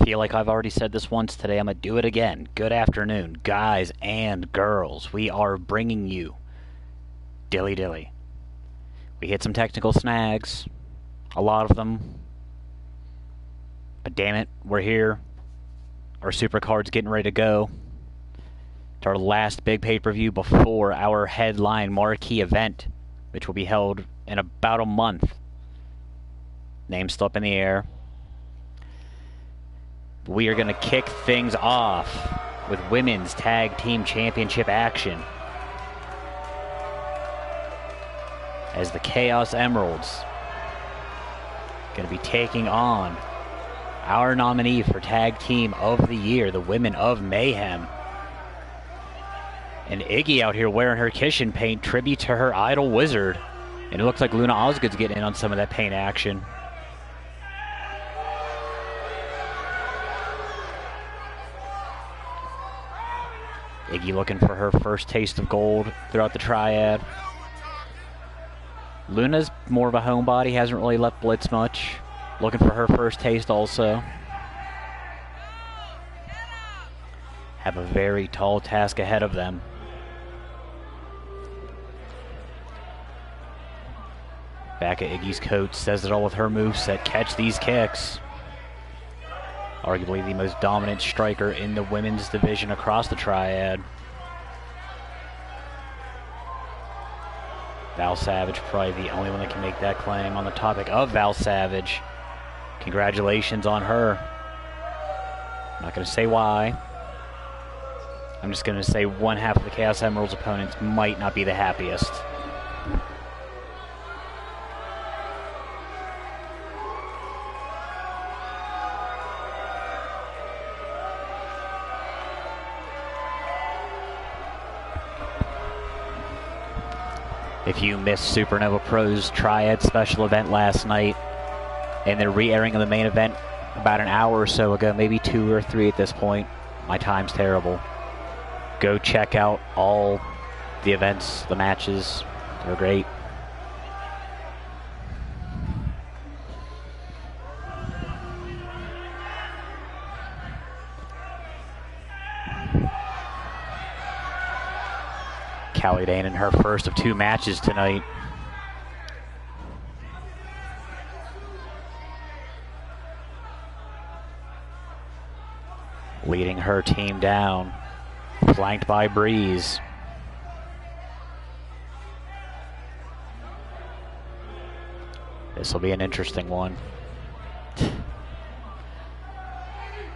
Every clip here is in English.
feel like I've already said this once today. I'm going to do it again. Good afternoon, guys and girls. We are bringing you Dilly Dilly. We hit some technical snags, a lot of them. But damn it, we're here. Our supercard's getting ready to go. It's our last big pay-per-view before our headline marquee event, which will be held in about a month. Name's still up in the air. We are going to kick things off with Women's Tag Team Championship action, as the Chaos Emeralds going to be taking on our nominee for Tag Team of the Year, the Women of Mayhem. And Iggy out here wearing her kitchen paint, tribute to her idol Wizard. And it looks like Luna Osgood's getting in on some of that paint action. Iggy looking for her first taste of gold throughout the triad. Luna's more of a homebody, hasn't really left Blitz much. Looking for her first taste also. Have a very tall task ahead of them. Back at Iggy's coach, says it all with her moveset. Catch these kicks. Arguably the most dominant striker in the women's division across the triad. Val Savage, probably the only one that can make that claim. On the topic of Val Savage, congratulations on her. I'm not going to say why. I'm just going to say one half of the Chaos Emeralds opponents might not be the happiest. If you missed Supernova Pro's Triad special event last night, and the re-airing of the main event about an hour or so ago, maybe 2 or 3 at this point, my time's terrible. Go check out all the events, the matches. They're great. Callie Dane in her first of 2 matches tonight. Leading her team down, flanked by Breeze. This will be an interesting one.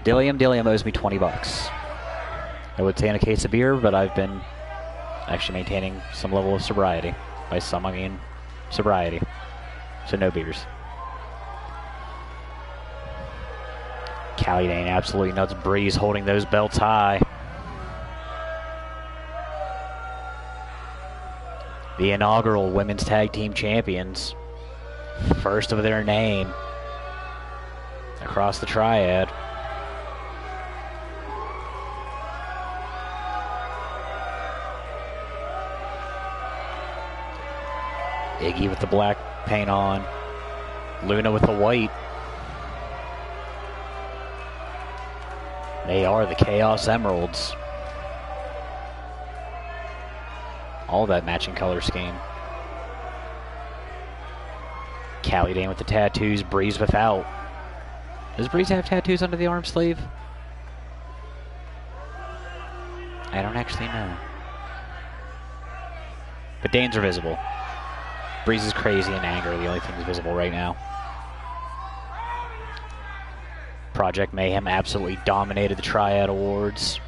Dilliam owes me 20 bucks. I would say in a case of beer, but I've been actually maintaining some level of sobriety. By some, I mean sobriety. So no beers. Callie Dane absolutely nuts. Breeze holding those belts high. The inaugural Women's Tag Team Champions. First of their name across the triad. Iggy with the black paint on. Luna with the white. They are the Chaos Emeralds. All that matching color scheme. Callie Dane with the tattoos, Breeze without. Does Breeze have tattoos under the arm sleeve? I don't actually know. But Dane's are visible. Breeze is crazy and anger, the only things visible right now. Project Mayhem absolutely dominated the Triad Awards.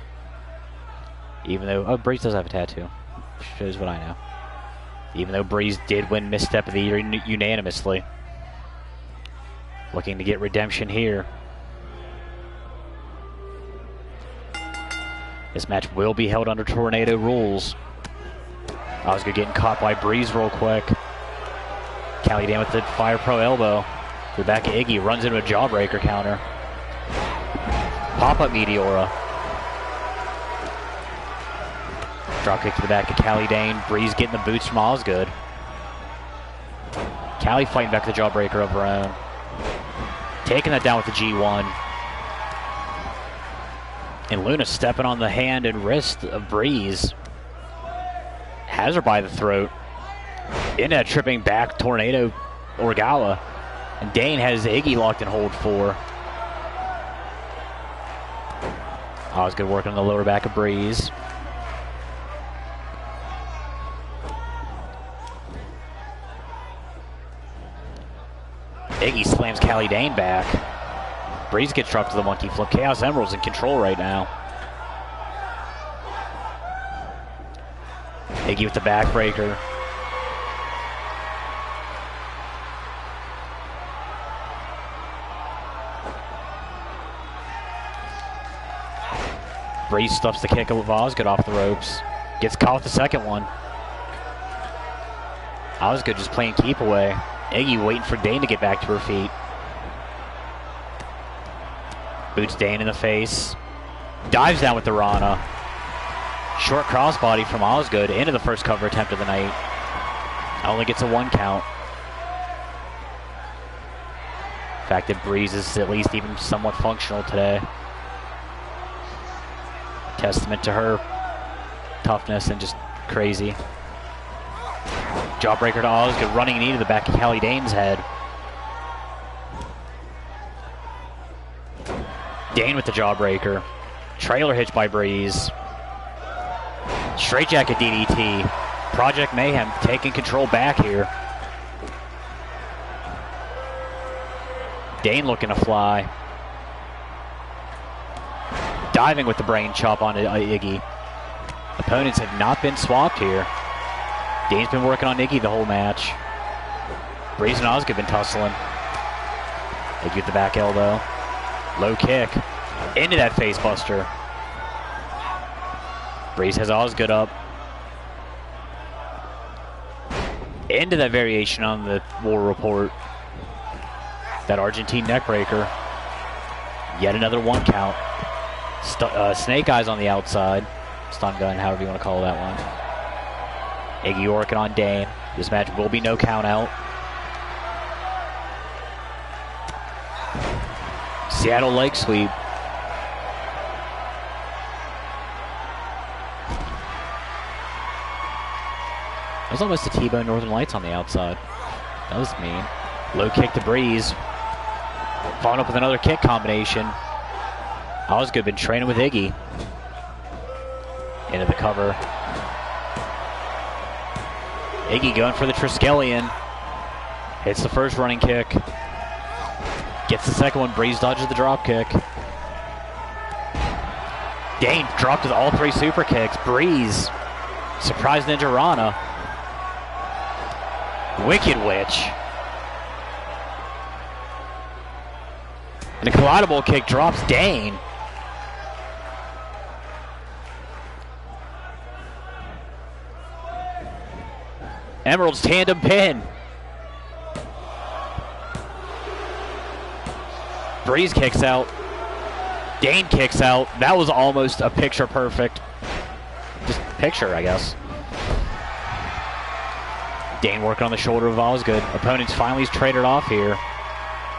Even though, oh, Breeze does have a tattoo. Shows what I know. Even though Breeze did win Misstep of the Year unanimously. Looking to get redemption here. This match will be held under Tornado rules. Osgood getting caught by Breeze real quick. Callie Dane with the Fire Pro elbow. To the back of Iggy, runs into a jawbreaker counter. Pop-up Meteora. Dropkick to the back of Callie Dane. Breeze getting the boots from Osgood. Callie fighting back the jawbreaker of her own. Taking that down with the G1. And Luna stepping on the hand and wrist of Breeze. Has her by the throat. Into that tripping back tornado Orgawa. And Dane has Iggy locked in hold 4. Always good work on the lower back of Breeze. Iggy slams Callie Dane back. Breeze gets dropped to the monkey flip. Chaos Emerald's in control right now. Iggy with the backbreaker. Breeze stuffs the kick of Osgood off the ropes. Gets caught with the second one. Osgood just playing keep away. Iggy waiting for Dane to get back to her feet. Boots Dane in the face. Dives down with the Rana. Short crossbody from Osgood into the first cover attempt of the night. Only gets a 1 count. The fact that Breeze is at least even somewhat functional today. Testament to her toughness and just crazy. Jawbreaker to Osgood, running knee to the back of Callie Dane's head. Dane with the jawbreaker. Trailer hitch by Breeze. Straight jacket DDT. Project Mayhem taking control back here. Dane looking to fly. Diving with the brain chop on Iggy. Opponents have not been swapped here. Dane's been working on Iggy the whole match. Breeze and Osgood been tussling. Iggy with the back elbow. Low kick. Into that face buster. Breeze has Osgood up. Into that variation on the War Report. That Argentine neckbreaker. Yet another 1 count. Snake Eyes on the outside. Stun gun, however you want to call that one. Iggy working on Dane. This match will be no count out. Seattle leg sweep. That was almost a T-bone Northern Lights on the outside. That was mean. Low kick to Breeze. Following up with another kick combination. Osgood been training with Iggy. Into the cover. Iggy going for the Triskelion. Hits the first running kick. Gets the second one. Breeze dodges the drop kick. Dane dropped with all 3 super kicks. Breeze. Surprise Ninja Rana. Wicked Witch. And a collidable kick drops Dane. Emerald's tandem pin. Breeze kicks out. Dane kicks out. That was almost a picture perfect. Just picture, I guess. Dane working on the shoulder of Osgood. Opponents finally traded off here.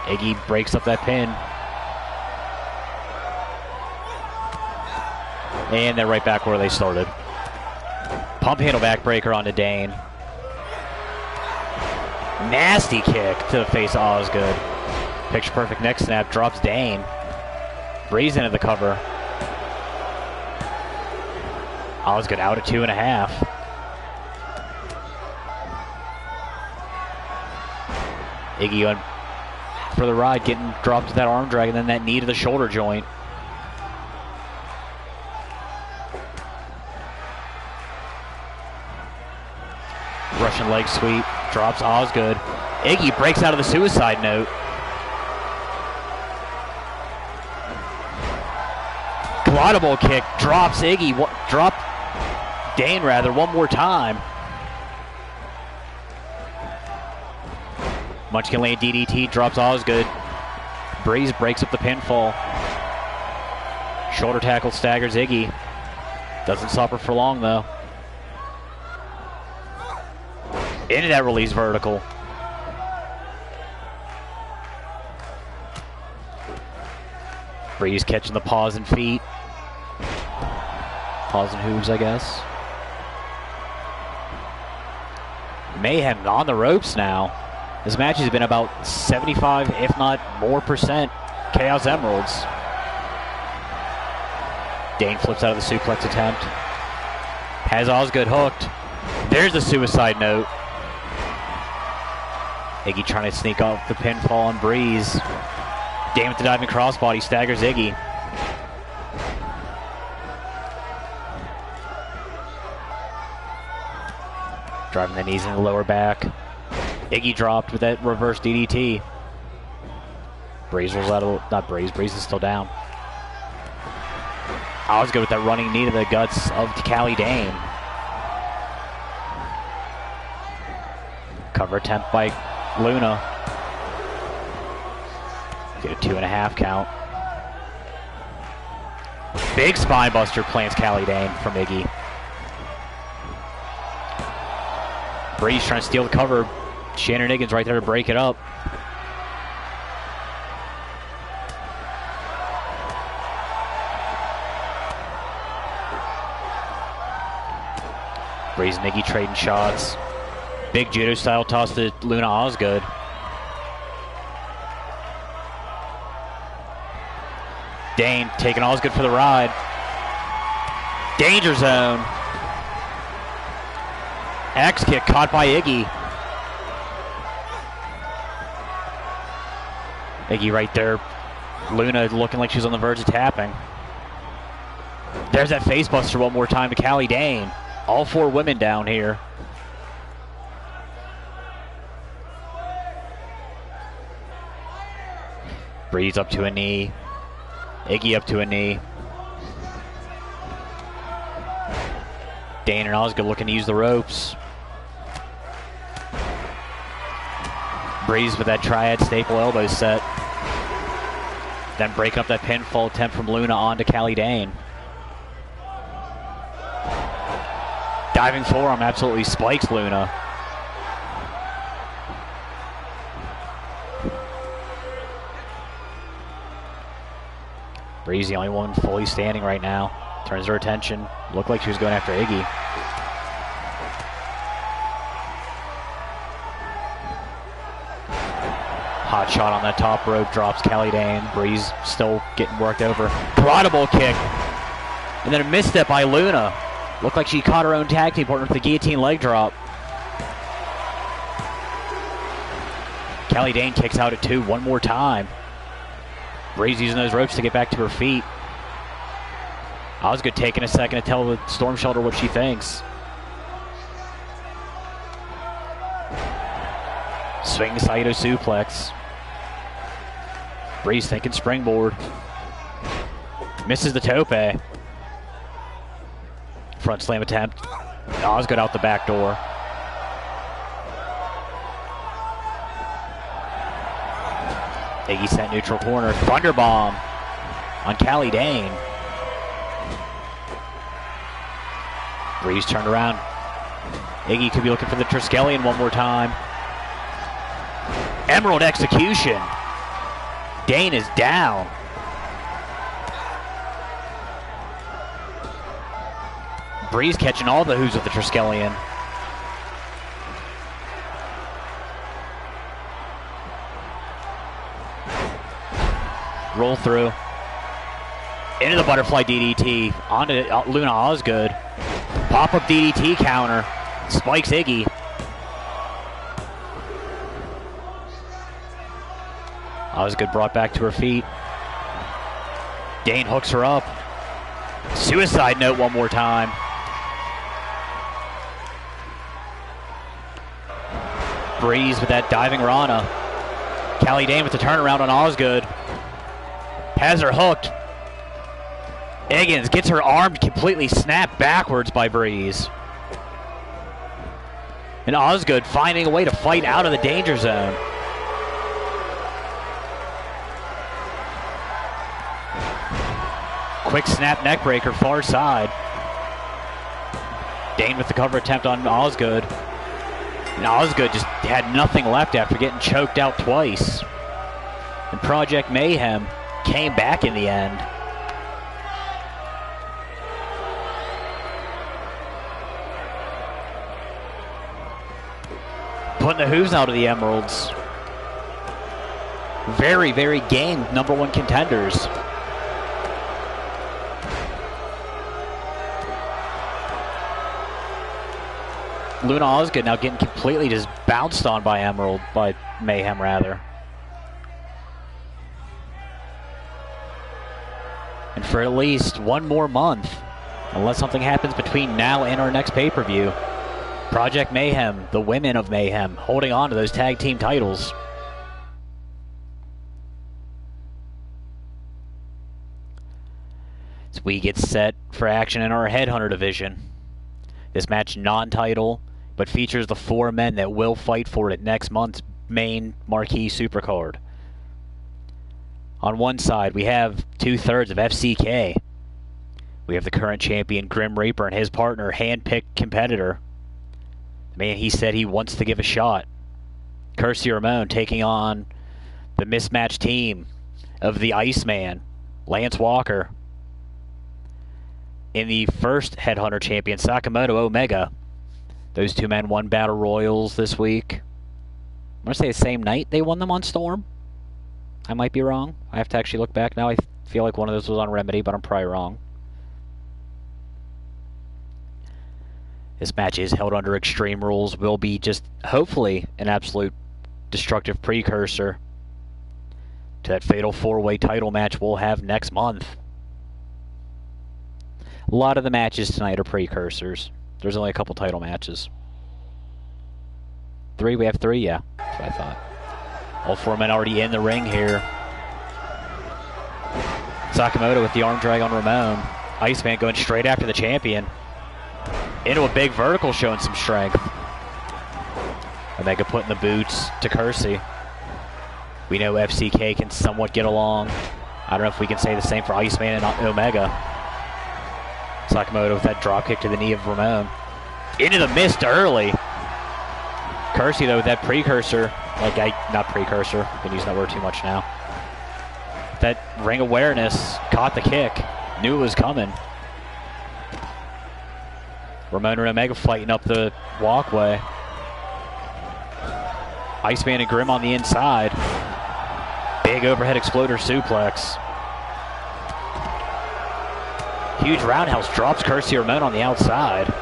Iggy breaks up that pin. And they're right back where they started. Pump handle backbreaker onto Dane. Nasty kick to the face of Osgood. Picture perfect neck snap, drops Dane. Breeze into the cover. Osgood out at 2.5. Iggy on for the ride, getting dropped to that arm drag and then that knee to the shoulder joint. Russian leg sweep, drops Osgood. Iggy breaks out of the suicide note. Collidable kick, drops Iggy, drop Dane rather, one more time. Munchkin Lane DDT, drops Osgood. Breeze breaks up the pinfall. Shoulder tackle staggers Iggy. Doesn't suffer for long though. Into that release vertical. Breeze catching the paws and feet. Paws and hooves, I guess. Mayhem on the ropes now. This match has been about 75, if not more percent, Chaos Emeralds. Dane flips out of the suplex attempt. Has Osgood hooked. There's the suicide note. Iggy trying to sneak off the pinfall on Breeze. Dane with the diving crossbody staggers Iggy. Driving the knees in the lower back. Iggy dropped with that reverse DDT. Breeze was out of, not Breeze, Breeze is still down. Osgood with that running knee to the guts of Callie Dane. Cover attempt by Luna. Get a 2.5 count. Big spine buster plants Callie Dane from Iggy. Breeze trying to steal the cover. Shannon Higgins right there to break it up. Breeze and Iggy trading shots. Big judo style toss to Luna Osgood. Dane taking Osgood for the ride. Danger zone. Axe kick caught by Iggy. Iggy right there. Luna looking like she's on the verge of tapping. There's that face buster one more time to Callie Dane. All 4 women down here. Breeze up to a knee. Iggy up to a knee. Dane and Osgood looking to use the ropes. Breeze with that triad staple elbow set. Then breaking up that pinfall attempt from Luna onto Callie Dane. Diving forearm absolutely spikes Luna. Breeze the only one fully standing right now. Turns her attention. Looked like she was going after Iggy. Hot shot on that top rope, drops Callie Dane. Breeze still getting worked over. Prodigal kick. And then a misstep by Luna. Looked like she caught her own tag team partner with the guillotine leg drop. Callie Dane kicks out at 2 one more time. Breeze using those ropes to get back to her feet. Osgood taking a second to tell the Storm Shelter what she thinks. Swing Saito suplex. Breeze thinking springboard. Misses the tope. Front slam attempt. Osgood out the back door. Iggy sent neutral corner. Thunderbomb on Callie Dane. Breeze turned around. Iggy could be looking for the Triskelion one more time. Emerald execution. Dane is down. Breeze catching all the hooves of the Triskelion. Roll through. Into the butterfly DDT. Onto Luna Osgood. Pop-up DDT counter. Spikes Iggy. Osgood brought back to her feet. Dane hooks her up. Suicide note one more time. Breeze with that diving Rana. Callie Dane with the turnaround on Osgood. Has her hooked. Higgins gets her arm completely snapped backwards by Breeze. And Osgood finding a way to fight out of the danger zone. Quick snap neck breaker, far side. Dane with the cover attempt on Osgood. And Osgood just had nothing left after getting choked out twice. And Project Mayhem came back in the end. putting the hooves out of the Emeralds. Very, very game #1 contenders. Luna Osgood now getting completely just bounced on by Mayhem rather. And for at least one more month, unless something happens between now and our next pay-per-view, Project Mayhem, the women of Mayhem, holding on to those tag team titles. So we get set for action in our Headhunter division. This match non-title, but features the 4 men that will fight for it next month's main marquee supercard. On one side, we have 2/3 of FCK. We have the current champion, Grim Reaper, and his partner, hand-picked competitor. The man he said he wants to give a shot. Kersey Ramon taking on the mismatched team of the Iceman, Lance Walker. In the first Headhunter champion, Sakamoto Omega. Those 2 men won Battle Royals this week. I'm going to say the same night they won them on Storm. I might be wrong. I have to actually look back now. I feel like one of those was on Remedy, but I'm probably wrong. This match is held under Extreme Rules. Will be just, hopefully, an absolute destructive precursor to that fatal 4-way title match we'll have next month. A lot of the matches tonight are precursors. There's only a couple title matches. 3? We have 3? Yeah, that's what I thought. All 4 men already in the ring here. Sakamoto with the arm drag on Ramon. Iceman going straight after the champion. Into a big vertical, showing some strength. Omega putting the boots to Kersey. We know FCK can somewhat get along. I don't know if we can say the same for Iceman and Omega. Sakamoto with that drop kick to the knee of Ramon. Into the mist early. Kersey, though, with that precursor. Not precursor. Been using that word too much now. That ring awareness. Caught the kick. Knew it was coming. Ramon and Omega fighting up the walkway. Iceman and Grim on the inside. Big overhead exploder suplex. Huge roundhouse drops Kersey Ramon on the outside.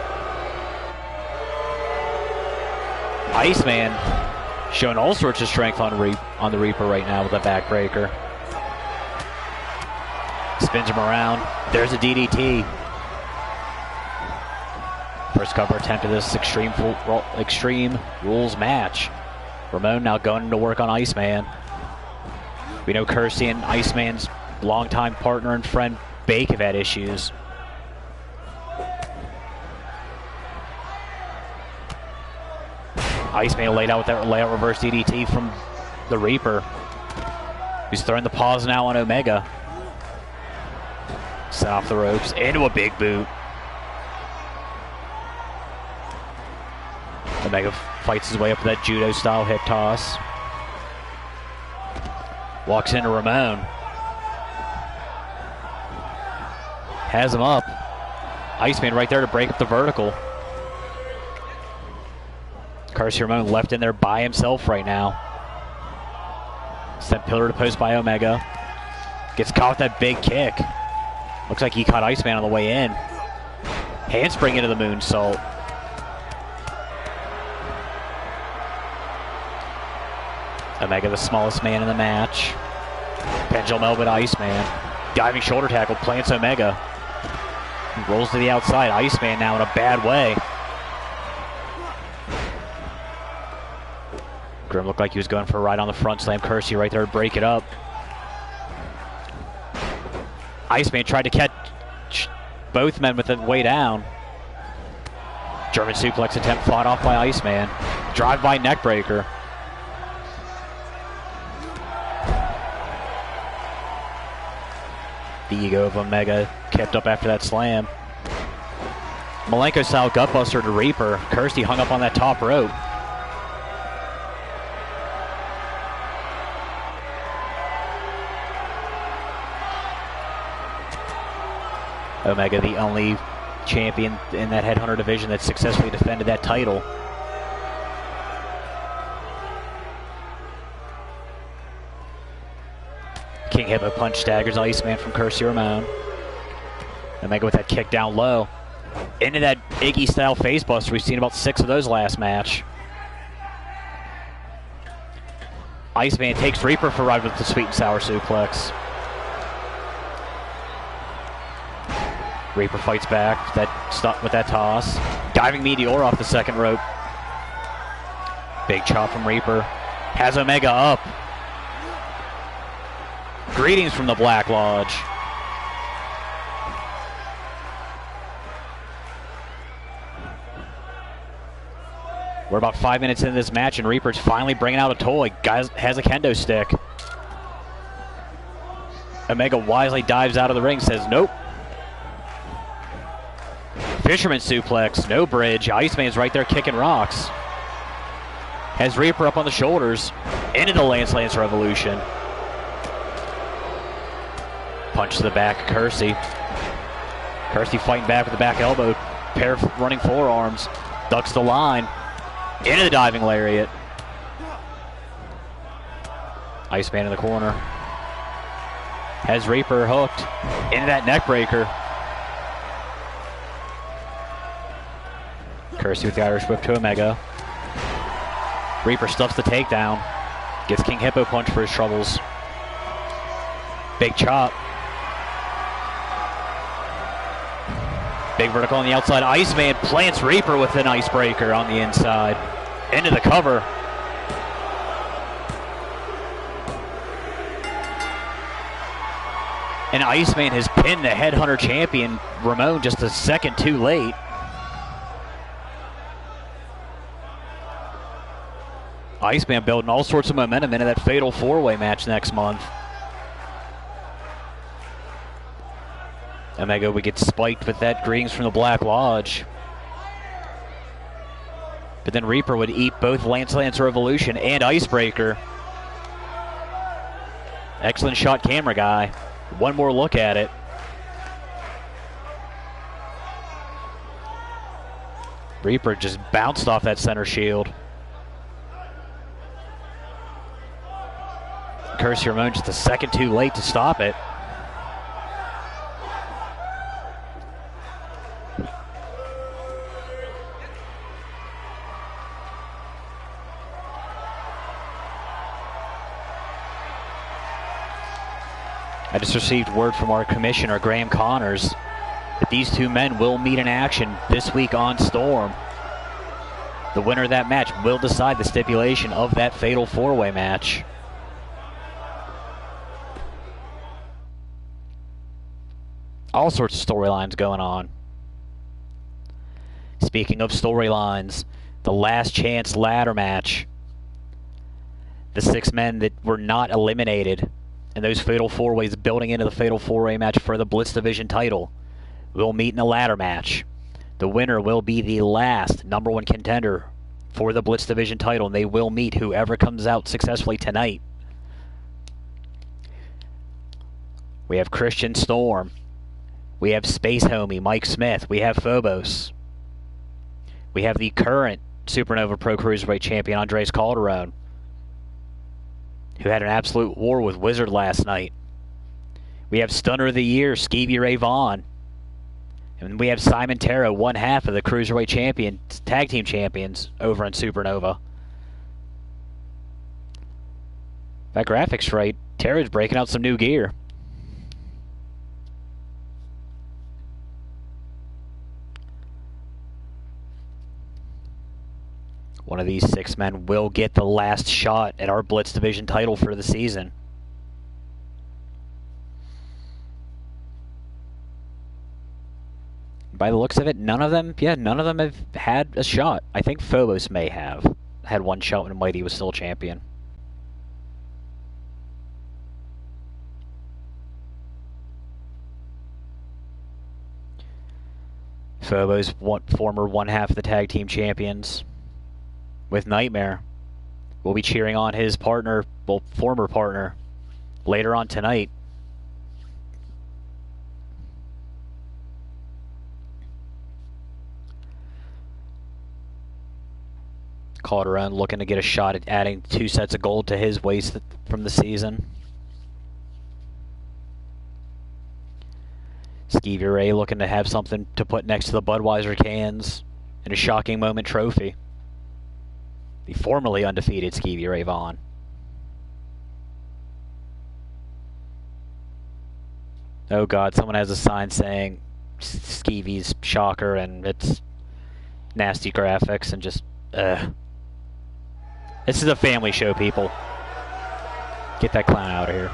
Iceman showing all sorts of strength on the Reaper right now with a backbreaker. Spins him around. There's a DDT. First cover attempt of this Extreme Rules match. Ramon now going to work on Iceman. We know Kersey and Iceman's longtime partner and friend Bake have had issues. Iceman laid out with that layout reverse DDT from the Reaper. He's throwing the paws now on Omega. Set off the ropes into a big boot. Omega fights his way up to that judo style hip toss. Walks into Ramon. Has him up. Iceman right there to break up the vertical. Kersey Ramon left in there by himself right now. Sent pillar to post by Omega. Gets caught with that big kick. Looks like he caught Iceman on the way in. Handspring into the moonsault. Omega the smallest man in the match. Pendulum elbow to Iceman. Diving shoulder tackle, plants Omega. Rolls to the outside. Iceman now in a bad way. Grim looked like he was going for a ride on the front slam. Kersey right there to break it up. Iceman tried to catch both men with the way down. German suplex attempt fought off by Iceman. Drive-by neckbreaker. The ego of Omega kept up after that slam. Malenko-style gutbuster to Reaper. Kersey hung up on that top rope. Omega, the only champion in that Headhunter division that successfully defended that title. King Hippo punch staggers Iceman from Kersey Ramon. Omega with that kick down low. Into that Iggy-style facebuster. We've seen about 6 of those last match. Iceman takes Reaper for a ride with the sweet and sour suplex. Reaper fights back with that toss. Diving Meteor off the second rope. Big chop from Reaper. Has Omega up. Greetings from the Black Lodge. We're about 5 minutes into this match, and Reaper's finally bringing out a toy. Guy has a kendo stick. Omega wisely dives out of the ring, says nope. Fisherman suplex, no bridge. Iceman's right there kicking rocks. Has Reaper up on the shoulders. Into the Lance Revolution. Punch to the back of Kersey. Kersey fighting back with the back elbow. Pair of running forearms. Ducks the line. Into the diving lariat. Iceman in the corner. Has Reaper hooked. Into that neck breaker. Kersey with the Irish whip to Omega. Reaper stuffs the takedown. Gets King Hippo punch for his troubles. Big chop. Big vertical on the outside. Iceman plants Reaper with an icebreaker on the inside. Into the cover. And Iceman has pinned the Headhunter champion, Ramon, just a second too late. Iceman building all sorts of momentum into that fatal 4-way match next month. Omega would get spiked with that greetings from the Black Lodge. But then Reaper would eat both Lance Revolution and Icebreaker. Excellent shot, camera guy. One more look at it. Reaper just bounced off that center shield. Kersey Ramon just a second too late to stop it. I just received word from our commissioner, Graham Connors, that these two men will meet in action this week on Storm. The winner of that match will decide the stipulation of that fatal 4-way match. All sorts of storylines going on. Speaking of storylines, the last chance ladder match. The 6 men that were not eliminated in those fatal 4-ways building into the fatal 4-way match for the Blitz Division title will meet in a ladder match. The winner will be the last #1 contender for the Blitz Division title, and they will meet whoever comes out successfully tonight. We have Christian Storm. We have Space Homie, Mike Smith. We have Phobos. We have the current Supernova Pro Cruiserweight champion, Andres Calderon, who had an absolute war with Wizard last night. We have Stunner of the Year, Skeevy Ray Vaughn. And we have Simon Terra, one half of the Cruiserweight Tag Team Champions over in Supernova. If that graphic's right, Terra's breaking out some new gear. One of these 6 men will get the last shot at our Blitz Division title for the season. By the looks of it, none of them have had a shot. I think Phobos may have had one shot when Mighty was still champion. Phobos, former one half of the tag team champions, with Nightmare. We'll be cheering on his partner, well, former partner, later on tonight. Calderon looking to get a shot at adding 2 sets of gold to his waist from the season. Stevie Ray looking to have something to put next to the Budweiser cans in a shocking moment trophy. The formerly undefeated Stevie Ray Vaughan. Oh God, someone has a sign saying Skeevy's shocker and it's nasty graphics and just, This is a family show, people. Get that clown out of here.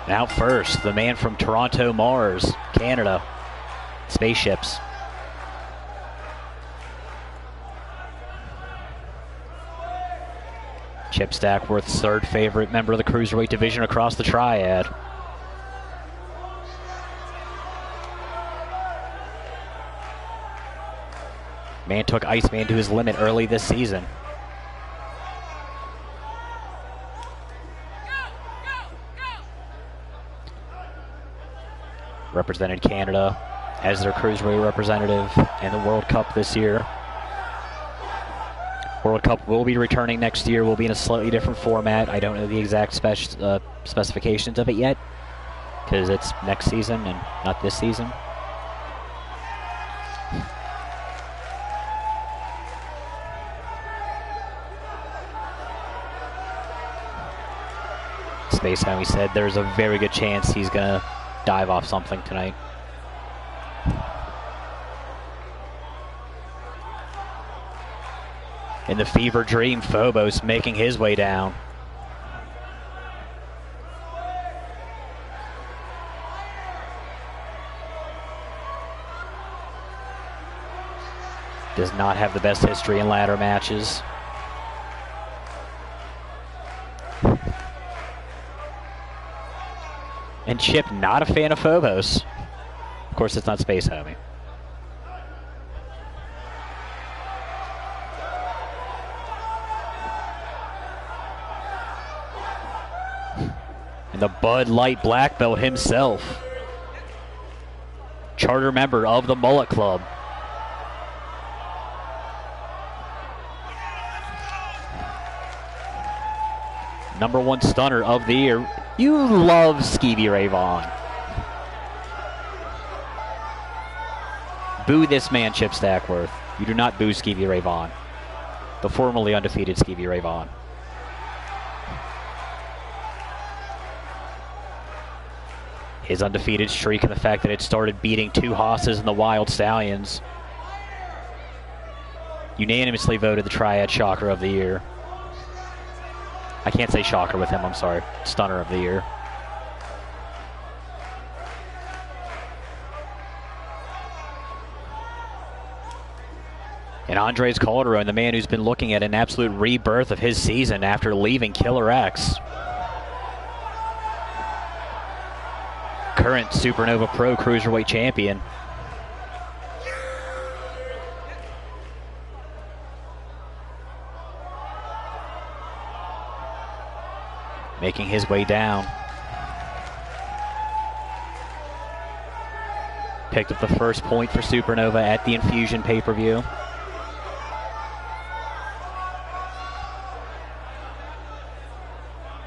Out first, the man from Toronto, Mars, Canada. Spaceships. Chip Stackworth's third favorite member of the Cruiserweight division across the triad. Man took Iceman to his limit early this season. Represented Canada as their Cruiserweight representative in the World Cup this year. World Cup will be returning next year. Will be in a slightly different format. I don't know the exact specifications of it yet, because it's next season and not this season. Space Homie said there's a very good chance he's going to dive off something tonight. In the fever dream, Phobos making his way down. Does not have the best history in ladder matches. And Chip, not a fan of Phobos. Of course, it's not Space Homie. And the Bud Light black belt himself. Charter member of the Mullet Club. #1 stunner of the year. You love Skeevy Ray Vaughan. Boo this man, Chip Stackworth. You do not boo Skeevy Ray Vaughan. The formerly undefeated Skeevy Ray Vaughan. His undefeated streak and the fact that it started beating 2 hosses in the Wild Stallions. Unanimously voted the Triad Shocker of the Year. I can't say shocker with him, I'm sorry. Stunner of the year. And Andres Calderon, the man who's been looking at an absolute rebirth of his season after leaving Killer X. Current Supernova Pro Cruiserweight Champion. Making his way down. Picked up the first point for Supernova at the Infusion pay-per-view.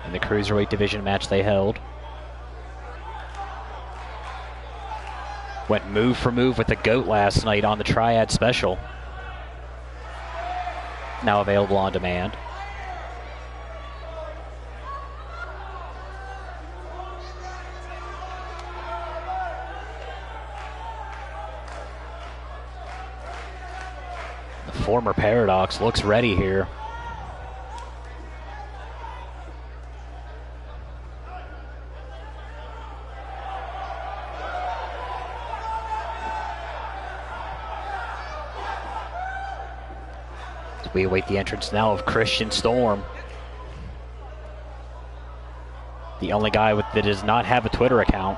In the Cruiserweight division match they held. Went move for move with the GOAT last night on the Triad Special. Now available on demand. Former Paradox looks ready here. As we await the entrance now of Christian Storm. The only guy that does not have a Twitter account.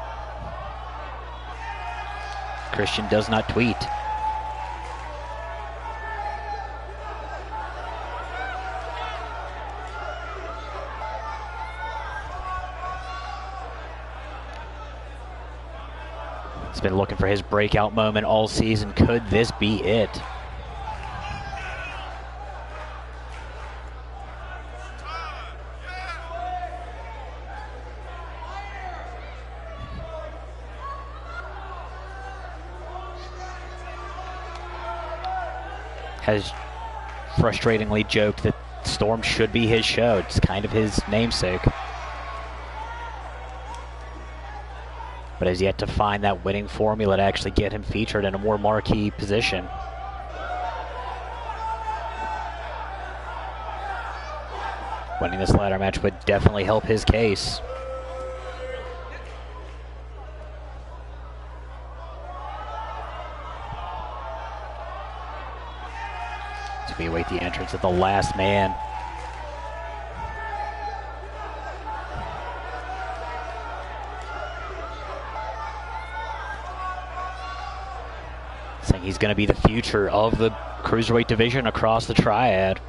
Christian does not tweet. He's been looking for his breakout moment all season. Could this be it? has frustratingly joked that Storm should be his show. It's kind of his namesake. But has yet to find that winning formula to actually get him featured in a more marquee position. Winning this ladder match would definitely help his case. So we await the entrance of the last man. Saying he's going to be the future of the Cruiserweight division across the triad.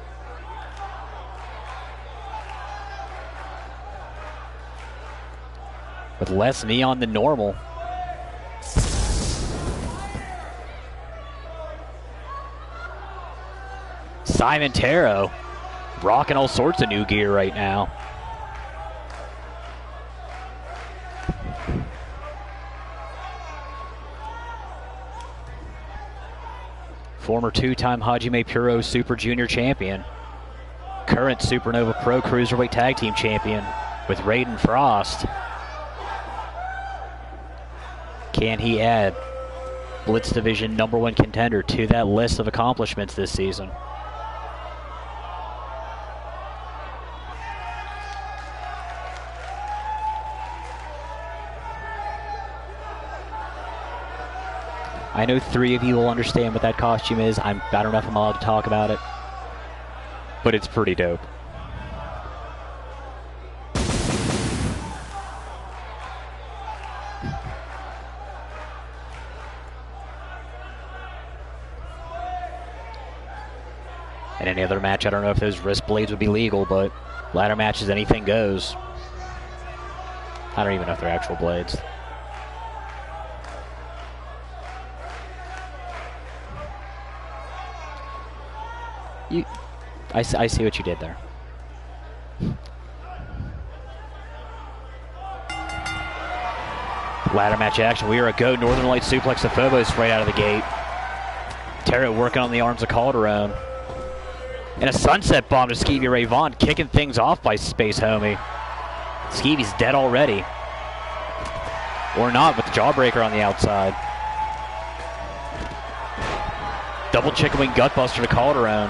With less neon than normal. Simon Taro rocking all sorts of new gear right now. Former two-time Hajime Puro Super Junior champion. Current Supernova Pro Cruiserweight Tag Team champion with Raiden Frost. Can he add Blitz Division #1 contender to that list of accomplishments this season? I know 3 of you will understand what that costume is. I don't know if I'm allowed to talk about it, but it's pretty dope. In any other match, I don't know if those wrist blades would be legal, but ladder matches, anything goes. I don't even know if they're actual blades. I see what you did there. Ladder match action. We are a go. Northern Light suplex to Phobos right out of the gate. Taro working on the arms of Calderon. And a sunset bomb to Skeevy Ray Vaughn, kicking things off by Space Homie. Skeevy's dead already. Or not, with the Jawbreaker on the outside. Double chicken wing gutbuster to Calderon.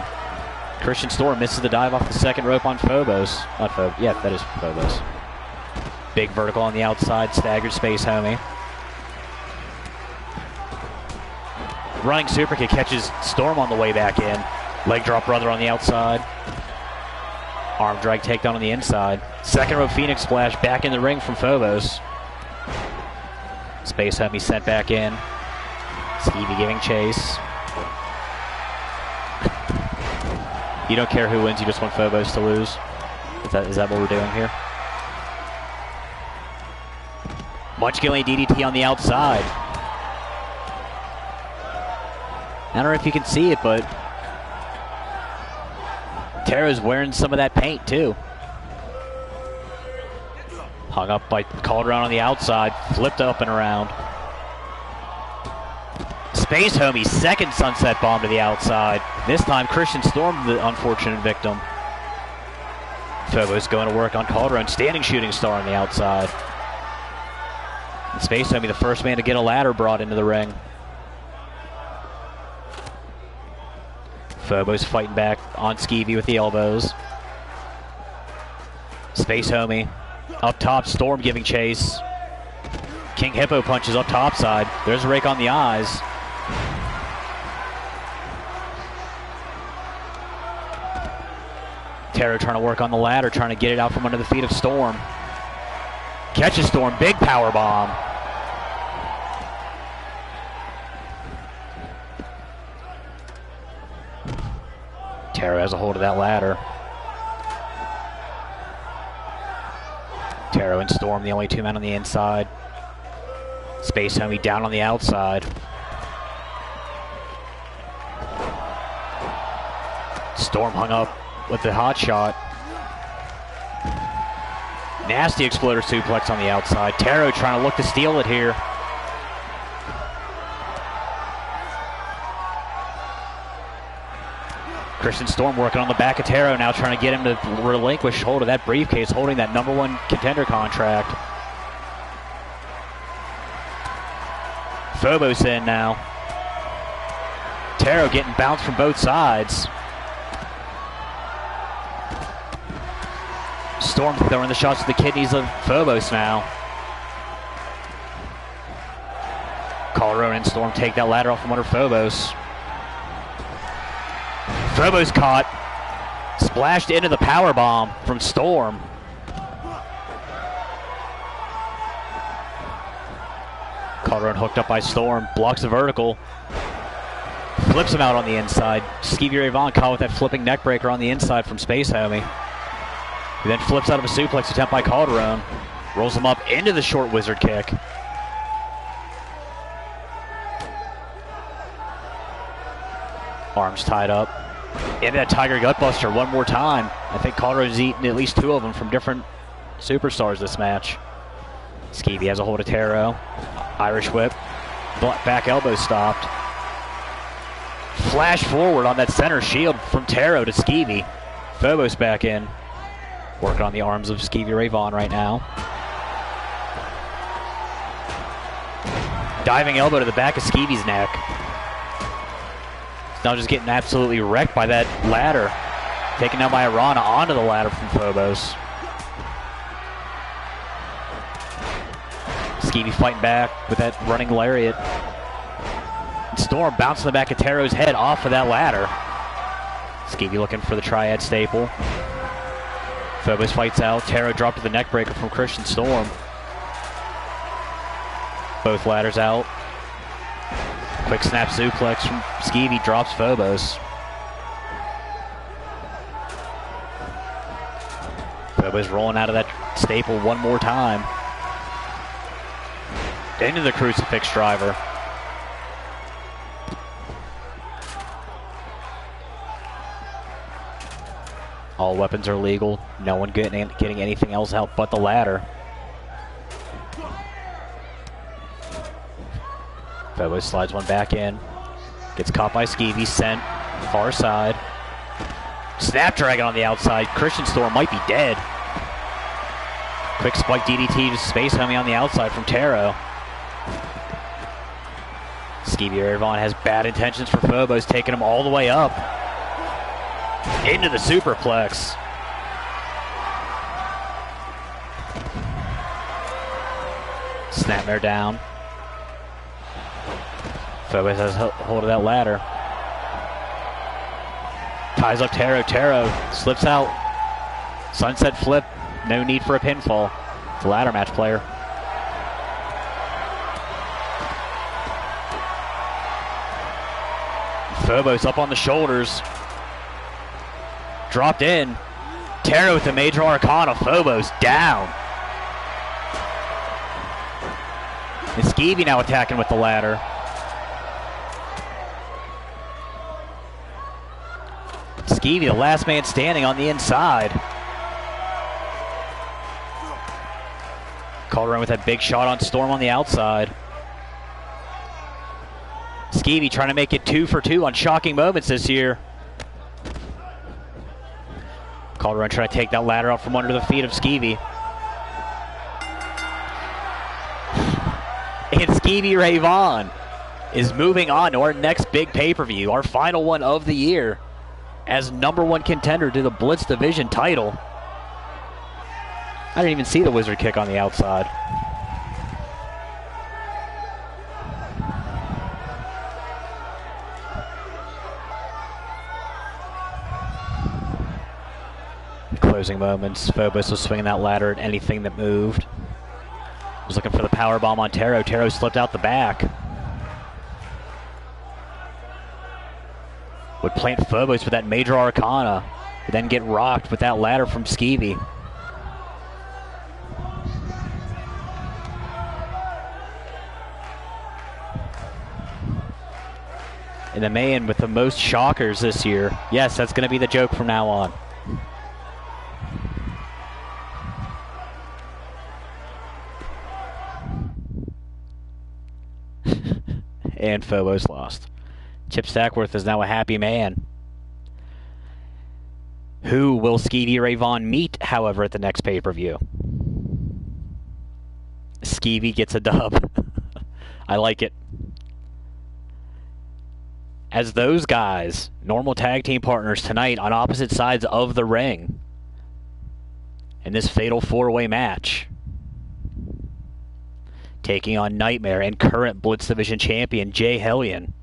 Christian Storm misses the dive off the second rope on Phobos. Not Phobos. Yeah, that is Phobos. Big vertical on the outside, staggered Space Homie. Running super kick catches Storm on the way back in. Leg drop brother on the outside. Arm drag takedown on the inside. Second row Phoenix splash back in the ring from Phobos. Space Homie sent back in. Skeevy giving chase. You don't care who wins, you just want Phobos to lose? Is that what we're doing here? Munch killing DDT on the outside. I don't know if you can see it, but Taro's wearing some of that paint too. Hung up by Calderon on the outside, flipped up and around. Space Homie, second sunset bomb to the outside. This time Christian Storm, the unfortunate victim. Phobos going to work on Calderon, standing shooting star on the outside. And Space Homie, the first man to get a ladder brought into the ring. Phobos fighting back on Skeevy with the elbows. Space Homie up top, Storm giving chase. King Hippo punches up top side. There's a rake on the eyes. Taro trying to work on the ladder, trying to get it out from under the feet of Storm. Catches Storm, big power bomb. Taro has a hold of that ladder. Taro and Storm, the only 2 men on the inside. Space Homie down on the outside. Storm hung up with the hot shot. Nasty exploder suplex on the outside. Taro trying to look to steal it here. Christian Storm working on the back of Taro now, trying to get him to relinquish hold of that briefcase, holding that #1 contender contract. Phobos in now. Taro getting bounced from both sides. Storm throwing the shots to the kidneys of Phobos now. Calderon and Storm take that ladder off from under Phobos. Phobos caught. Splashed into the power bomb from Storm. Calderon hooked up by Storm. Blocks the vertical. Flips him out on the inside. Skeevy Ray Vaughn caught with that flipping neck breaker on the inside from Space Homie. He then flips out of a suplex attempt by Calderon. Rolls him up into the short wizard kick. Arms tied up. Into that Tiger Gutbuster one more time. I think Calderon's eaten at least 2 of them from different superstars this match. Skeevy has a hold of Taro. Irish whip. Back elbow stopped. Flash forward on that center shield from Taro to Skeevy. Phobos back in. Working on the arms of Skeevy Ray Vaughn right now. Diving elbow to the back of Skeevy's neck. Now just getting absolutely wrecked by that ladder. Taken down by Arana onto the ladder from Phobos. Skeevy fighting back with that running lariat. And Storm bouncing the back of Taro's head off of that ladder. Skeevy looking for the triad staple. Phobos fights out. Taro dropped to the neck breaker from Christian Storm. Both ladders out. Quick snap suplex from Skeevy, drops Phobos. Phobos rolling out of that staple one more time. Into the crucifix driver. All weapons are legal. No one getting anything else out but the ladder. Phobos slides one back in. Gets caught by Skeevy, sent far side. Snapdragon on the outside. Christian Storm might be dead. Quick spike DDT to Space Homie on the outside from Taro. Skeevy Ray Vaughn has bad intentions for Phobos, taking him all the way up. Into the superplex. Snapmare down. Phobos has hold of that ladder. Ties up Taro. Taro slips out. Sunset flip. No need for a pinfall. It's a ladder match player. Phobos up on the shoulders. Dropped in. Taro with the Major Arcana. Phobos down. And Skeevy now attacking with the ladder. Skeevy, the last man standing on the inside. Calderon with that big shot on Storm on the outside. Skeevy trying to make it 2 for 2 on shocking moments this year. Calderon trying to take that ladder out from under the feet of Skeevy. And Skeevy Ray Vaughn is moving on to our next big pay-per-view, our final one of the year, as #1 contender to the Blitz Division title. I didn't even see the wizard kick on the outside. Closing moments. Phobos was swinging that ladder at anything that moved. Was looking for the power bomb on Taro. Taro slipped out the back. Would plant Phobos with that Major Arcana, but then get rocked with that ladder from Skeevy. And the man with the most shockers this year. Yes, that's going to be the joke from now on. And Phobos lost. Chip Stackworth is now a happy man. Who will Skeevy Ray Vaughn meet, however, at the next pay-per-view? Skeevy gets a dub. I like it. As those guys, normal tag team partners tonight on opposite sides of the ring in this fatal four-way match, taking on Nightmare and current Blitz Division champion Jay Hellion.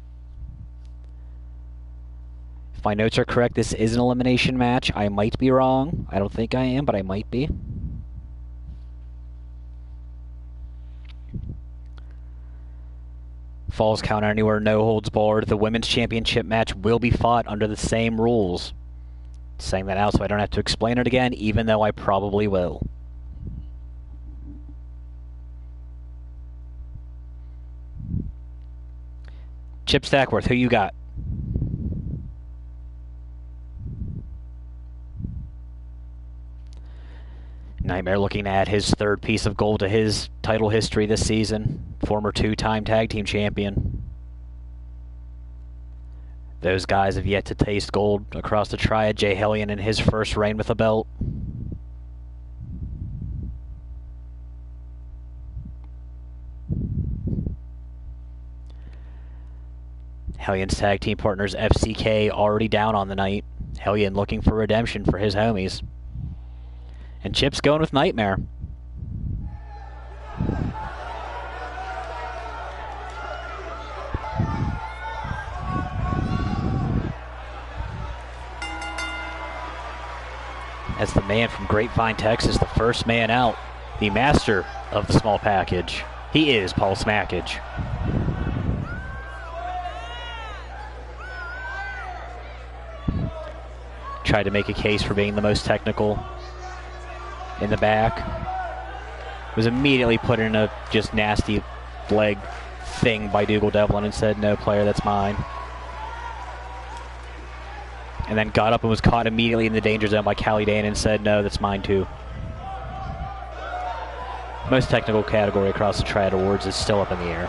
If my notes are correct, this is an elimination match. I might be wrong. I don't think I am, but I might be. Falls count anywhere, no holds barred. The women's championship match will be fought under the same rules. Saying that out so I don't have to explain it again, even though I probably will. Chip Stackworth, who you got? Nightmare looking at his third piece of gold to his title history this season. Former two-time tag team champion. Those guys have yet to taste gold across the triad. Jay Hellion in his first reign with a belt. Hellion's tag team partners FCK already down on the night. Hellion looking for redemption for his homies. And Chip's going with Nightmare. As the man from Grapevine, Texas, the first man out, the master of the small package. He is Paul Smackage. Tried to make a case for being the most technical in the back. Was immediately put in a just nasty leg thing by Dougal Devlin and said, "No, player, that's mine." And then got up and was caught immediately in the danger zone by Callie Dane and said, "No, that's mine too." Most technical category across the Triad Awards is still up in the air.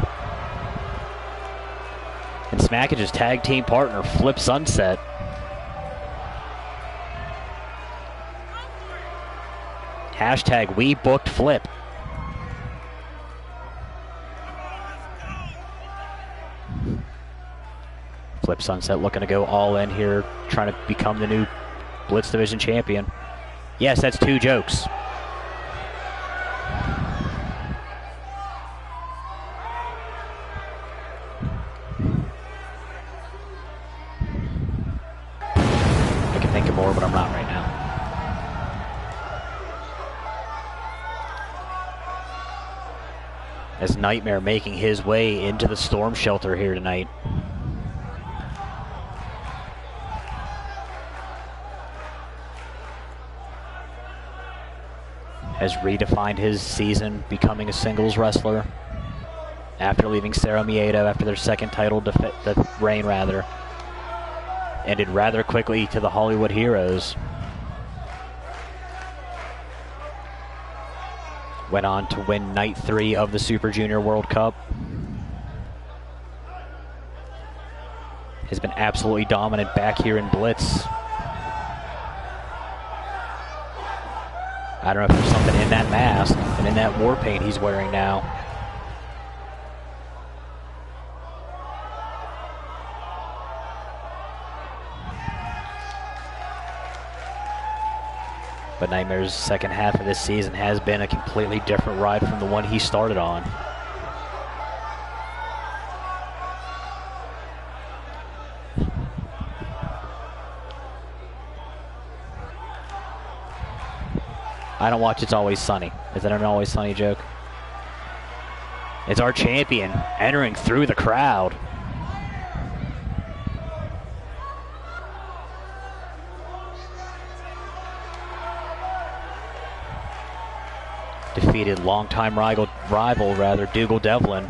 And Smackage's tag team partner, Flip Sunset, hashtag we booked Flip. Flip Sunset looking to go all in here, trying to become the new Blitz Division champion. Yes, that's two jokes. I can think of more, but I'm not right now. As Nightmare making his way into the storm shelter here tonight. Has redefined his season, becoming a singles wrestler after leaving Cerro Miedo after their second title reign, rather. Ended rather quickly to the Hollywood Heroes. Went on to win Night 3 of the Super Junior World Cup. Has been absolutely dominant back here in Blitz. I don't know if there's something in that mask and in that war paint he's wearing now. But Nightmare's second half of this season has been a completely different ride from the one he started on. I don't watch It's Always Sunny. Is that an Always Sunny joke? It's our champion entering through the crowd. Defeated longtime rival Dougal Devlin.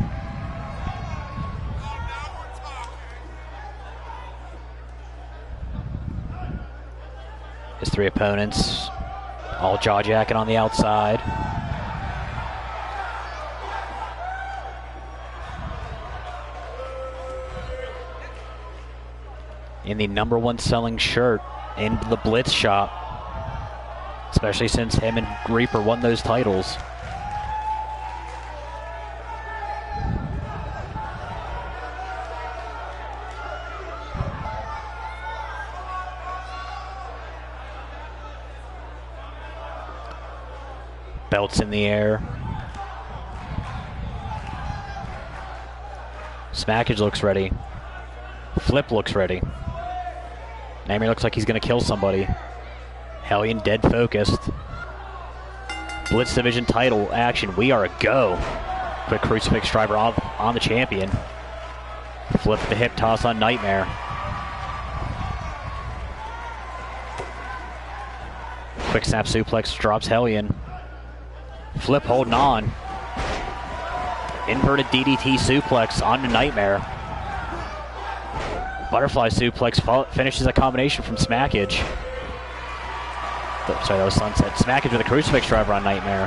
His three opponents all jaw-jacking on the outside. In the #1 selling shirt in the Blitz shop, especially since him and Reaper won those titles. Belts in the air. Smackage looks ready. Flip looks ready. Nightmare looks like he's going to kill somebody. Hellion dead focused. Blitz Division title action. We are a go. Quick crucifix driver on the champion. Flip the hip toss on Nightmare. Quick snap suplex drops Hellion. Flip holding on. Inverted DDT suplex onto Nightmare. Butterfly suplex finishes a combination from Smackage. Sorry, that was Sunset. Smackage with a crucifix driver on Nightmare.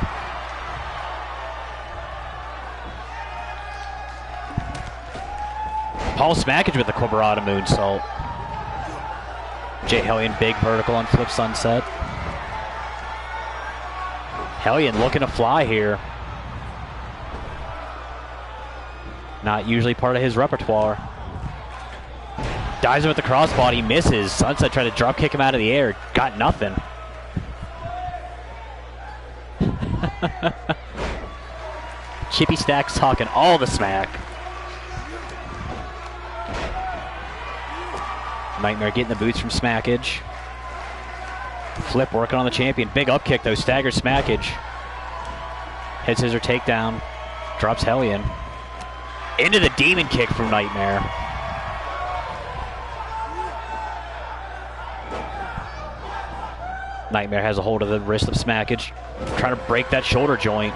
Paul Smackage with the Quadrata moonsault. Jay Hellion big vertical on Flip Sunset. Hellion looking to fly here. Not usually part of his repertoire. Dives him with the crossbody, misses. Sunset tried to drop kick him out of the air. Got nothing. Chippy Stack's talking all the smack. Nightmare getting the boots from Smackage. Flip working on the champion. Big up kick though. Staggers Smackage. Head scissor takedown. Drops Hellion. Into the demon kick from Nightmare. Nightmare has a hold of the wrist of Smackage. Trying to break that shoulder joint.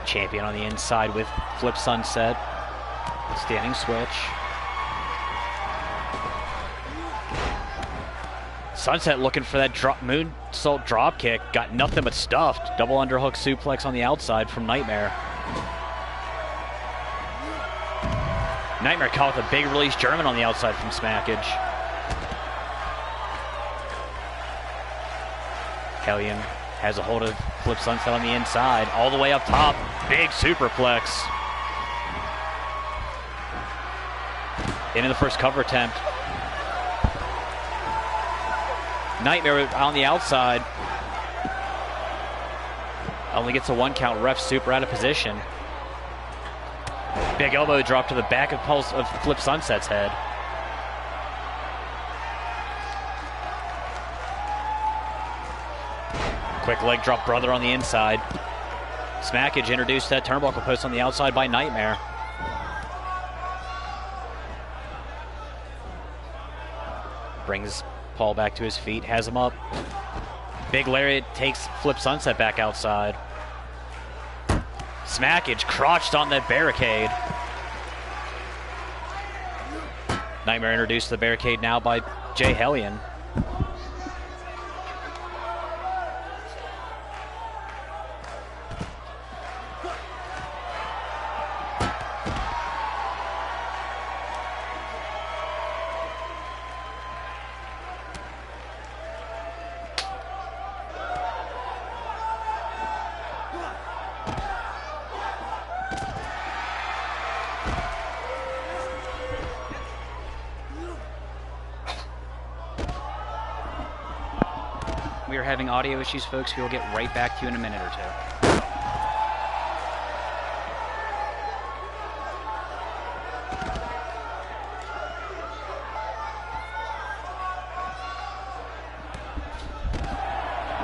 Champion on the inside with Flip Sunset. Standing switch. Sunset looking for that moonsault drop kick. Got nothing but stuffed. Double underhook suplex on the outside from Nightmare. Nightmare caught with a big release German on the outside from Smackage. Hellion has a hold of Flip Sunset on the inside. All the way up top. Big superplex. Into the first cover attempt. Nightmare on the outside. Only gets a 1 count. Ref super out of position. Big elbow drop to the back of Flip Sunset's head. Quick leg drop brother on the inside. Smackage introduced that turnbuckle post on the outside by Nightmare. Brings Paul back to his feet, has him up. Big lariat takes Flip Sunset back outside. Smackage crotched on that barricade. Nightmare introduced to the barricade now by Jay Hellion. We are having audio issues, folks. We will get right back to you in a minute or two.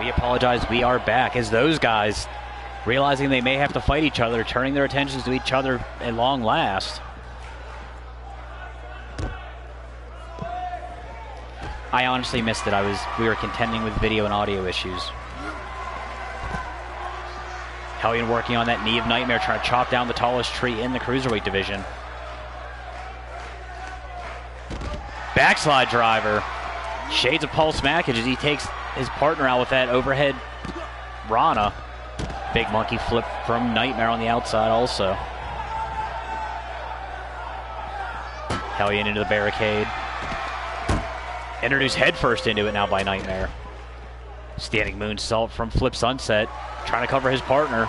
We apologize. We are back as those guys, realizing they may have to fight each other, turning their attentions to each other at long last. I honestly missed it. We were contending with video and audio issues. Hellion working on that knee of Nightmare, trying to chop down the tallest tree in the Cruiserweight division. Backslide driver. Shades of Paul Smackage as he takes his partner out with that overhead Rana. Big monkey flip from Nightmare on the outside also. Hellion into the barricade. Introduced headfirst into it now by Nightmare. Standing moonsault from Flip Sunset. Trying to cover his partner.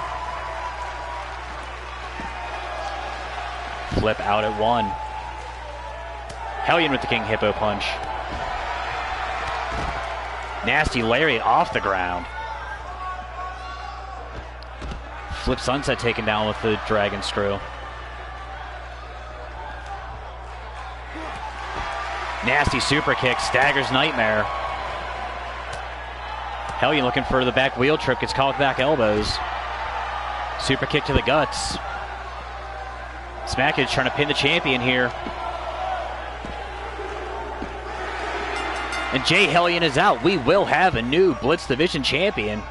Flip out at one. Hellion with the King Hippo punch. Nasty lariat off the ground. Flip Sunset taken down with the Dragon Screw. Nasty super kick, staggers Nightmare. Hellion looking for the back wheel trip, gets caught with back elbows. Super kick to the guts. Smackage trying to pin the champion here. And Jay Hellion is out. We will have a new Blitz Division champion.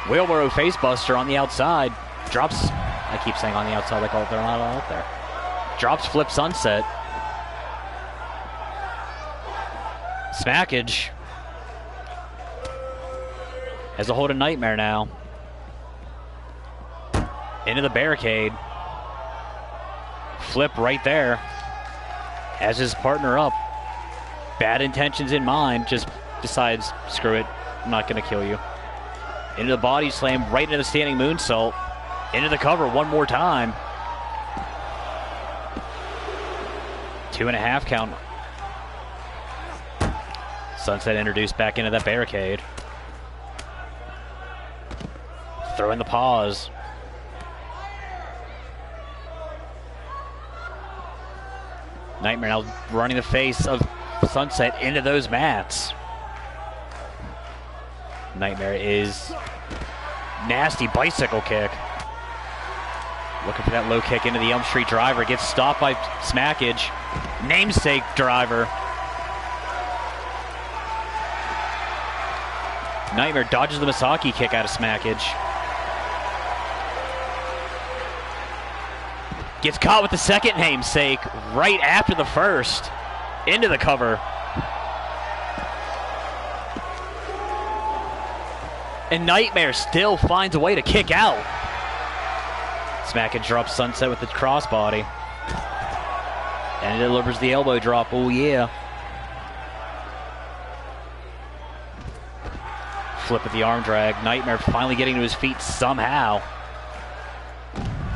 Wheelbarrow Facebuster on the outside. Drops, I keep saying on the outside like they're not out there. Drops Flip Sunset. Smackage has a hold of Nightmare now. Into the barricade. Flip right there. Has his partner up. Bad intentions in mind. Just decides, screw it, I'm not going to kill you. Into the body slam, right into the standing moonsault. Into the cover one more time. 2.5 count. Sunset introduced back into that barricade. Throwing the pause. Nightmare now running the face of Sunset into those mats. Nightmare is nasty bicycle kick. Looking for that low kick into the Elm Street driver. Gets stopped by Smackage. Namesake driver. Nightmare dodges the Misaki kick out of Smackage. Gets caught with the second namesake right after the first. Into the cover. And Nightmare still finds a way to kick out. Smackage drops Sunset with the crossbody. And it delivers the elbow drop. Oh, yeah. Flip with the arm drag. Nightmare finally getting to his feet somehow.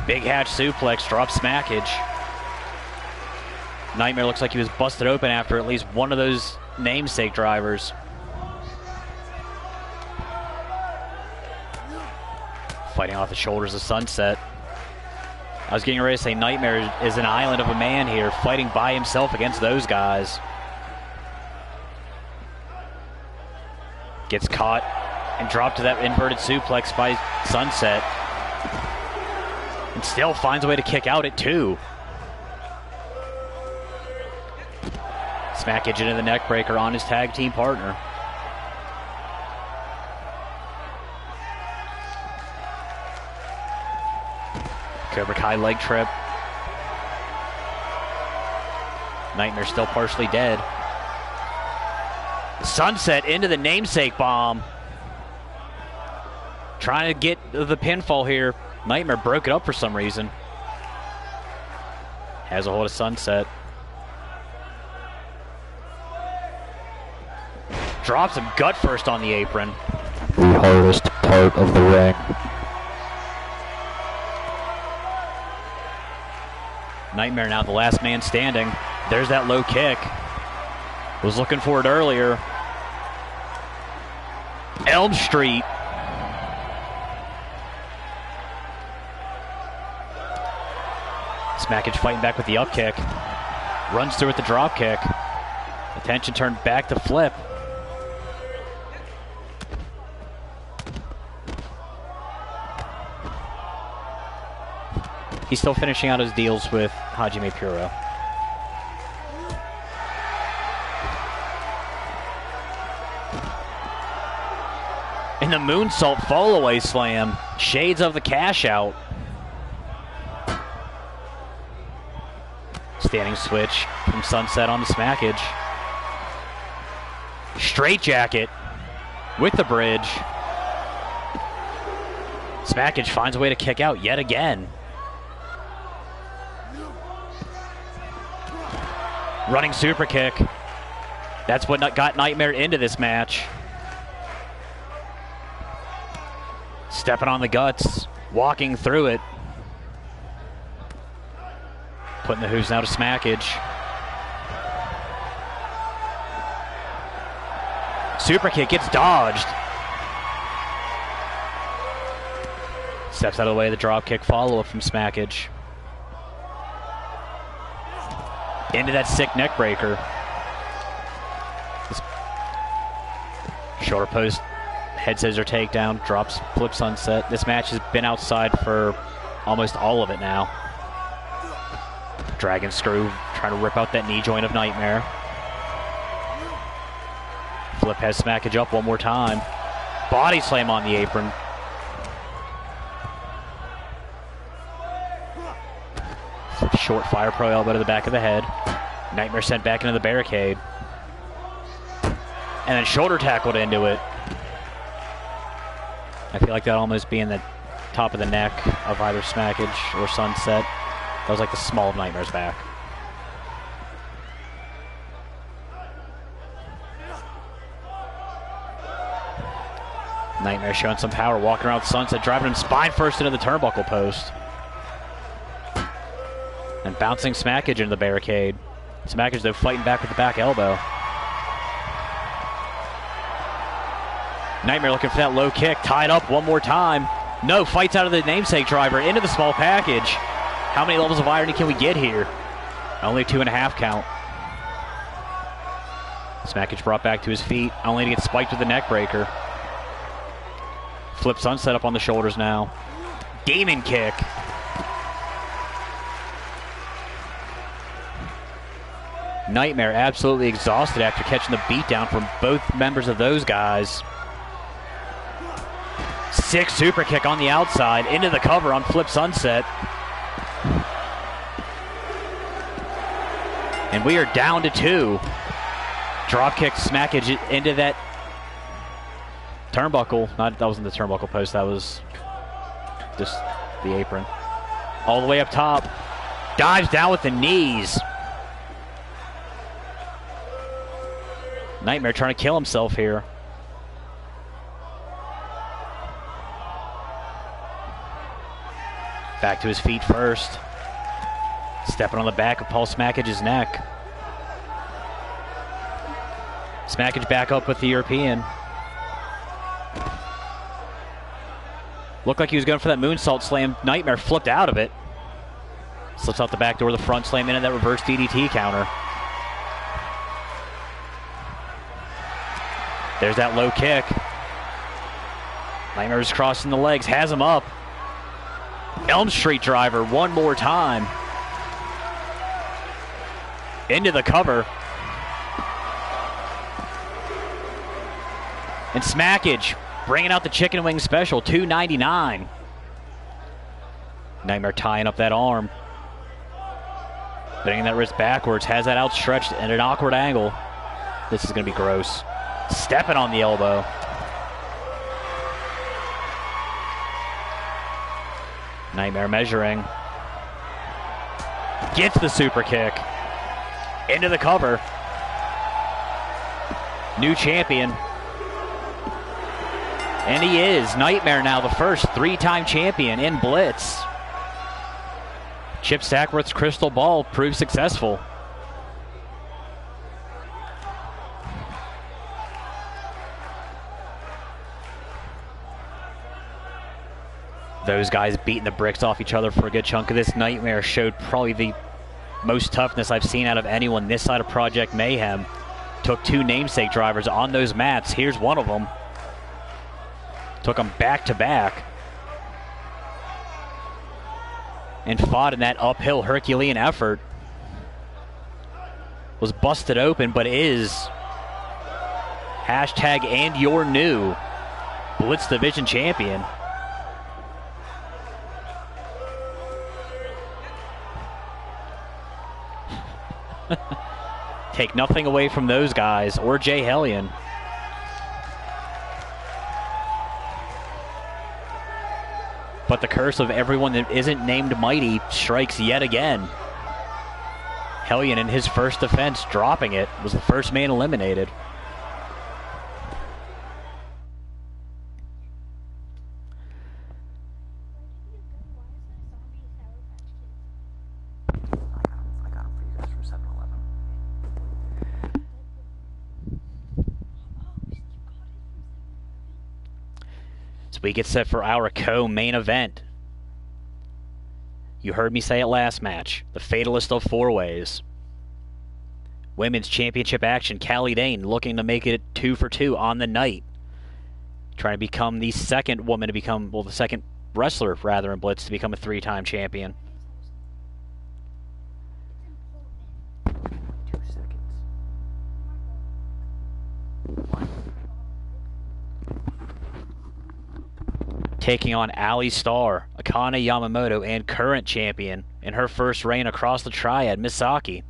Big hatch suplex, drops Smackage. Nightmare looks like he was busted open after at least one of those namesake drivers. Fighting off the shoulders of Sunset. I was getting ready to say Nightmare is an island of a man here, fighting by himself against those guys. Gets caught and dropped to that inverted suplex by Sunset. And still finds a way to kick out at 2. Smackage into the neck breaker on his tag team partner. Cobra Kai leg trip. Nightmare still partially dead. Sunset into the namesake bomb. Trying to get the pinfall here. Nightmare broke it up for some reason. Has a hold of Sunset. Drops him gut first on the apron. The hardest part of the ring. Nightmare now the last man standing. There's that low kick. Was looking for it earlier. Elm Street. Smackage fighting back with the up kick. Runs through with the drop kick. Attention turned back to Flip. He's still finishing out his deals with Hajime Puro. And the moonsault fall away slam. Shades of the cash out. Standing switch from Sunset on the smackage. Straight jacket with the bridge. Smackage finds a way to kick out yet again. Running super kick. That's what got Nightmare into this match. Stepping on the guts, walking through it. Putting the hooves now to smackage. Super kick gets dodged. Steps out of the way of the drop kick follow-up from smackage. Into that sick neck breaker. Shoulder post, head scissor takedown, drops, flip Sunset. This match has been outside for almost all of it now. Dragon screw, trying to rip out that knee joint of Nightmare. Flip has smackage up one more time. Body slam on the apron. Short fire pro elbow to the back of the head. Nightmare sent back into the barricade. And then shoulder tackled into it. I feel like that almost being the top of the neck of either smackage or Sunset. That was like the small of Nightmare's back. Nightmare showing some power, walking around Sunset, driving him spine first into the turnbuckle post. And bouncing smackage into the barricade. Smackage, though, fighting back with the back elbow. Nightmare looking for that low kick, tied up one more time. No, fights out of the namesake driver into the small package. How many levels of irony can we get here? Only 2.5 count. Smackage brought back to his feet, only to get spiked with the neck breaker. Flip Sunset up on the shoulders now. Demon kick. Nightmare absolutely exhausted after catching the beatdown from both members of those guys. Sick super kick on the outside, into the cover on Flip Sunset. And we are down to 2. Drop kick, smackage into that turnbuckle. That wasn't the turnbuckle post, that was just the apron. All the way up top. Dives down with the knees. Nightmare trying to kill himself here. Back to his feet first. Stepping on the back of Paul Smackage's neck. Smackage back up with the European. Looked like he was going for that moonsault slam. Nightmare flipped out of it. Slips out the back door, the front slam into that reverse DDT counter. There's that low kick. Nightmare's crossing the legs, has him up. Elm Street driver one more time. Into the cover. And Smackage bringing out the chicken wing special, $2.99. Nightmare tying up that arm. Bringing that wrist backwards, has that outstretched at an awkward angle. This is going to be gross. Stepping on the elbow. Nightmare measuring. Gets the super kick. Into the cover. New champion. And he is. Nightmare now the first 3-time champion in Blitz. Chip Sackworth's crystal ball proved successful. Those guys beating the bricks off each other for a good chunk of this. Nightmare showed probably the most toughness I've seen out of anyone this side of Project Mayhem. Took 2 namesake drivers on those mats. Here's one of them. Took them back to back. And fought in that uphill Herculean effort. Was busted open, but is hashtag and your new Blitz Division champion. Take nothing away from those guys or Jay Hellion. But the curse of everyone that isn't named Mighty strikes yet again. Hellion in his first defense, dropping it, was the first man eliminated. We get set for our co-main event. You heard me say it last match. The fatalist of four ways. Women's championship action. Callie Dane looking to make it 2 for 2 on the night. Trying to become the second woman to become, well, the second wrestler, rather, in Blitz to become a 3-time champion. 2 seconds. Taking on Ali Starr, Akane Yamamoto, and current champion in her first reign across the triad, Misaki.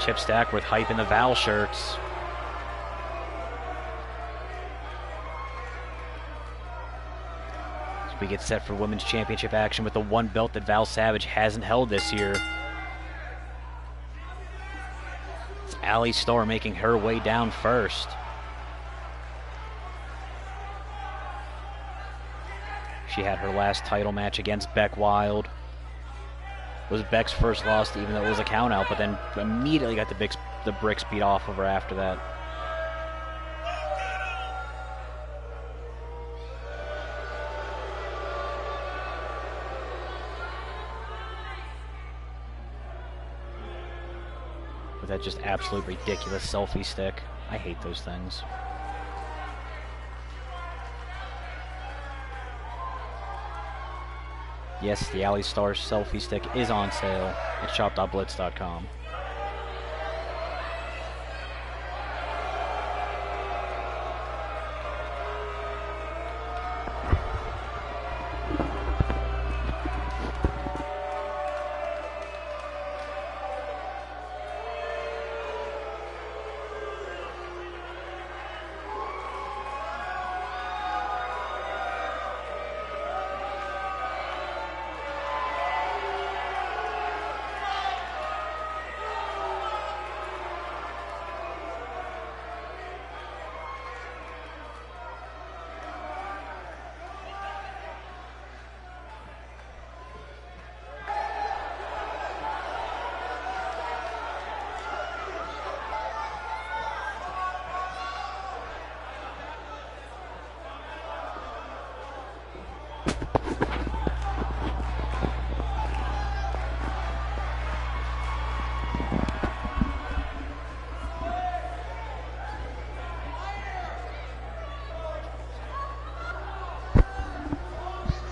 Chip Stackworth hyping the Val shirts. So we get set for women's championship action with the one belt that Val Savage hasn't held this year. It's Ali Starr making her way down first. She had her last title match against Beck Wild. It was Beck's first loss, even though it was a countout, but then immediately got the bricks beat off of her after that. With that just absolute ridiculous selfie stick. I hate those things. Yes, the Ali Starr selfie stick is on sale at shop.blitz.com.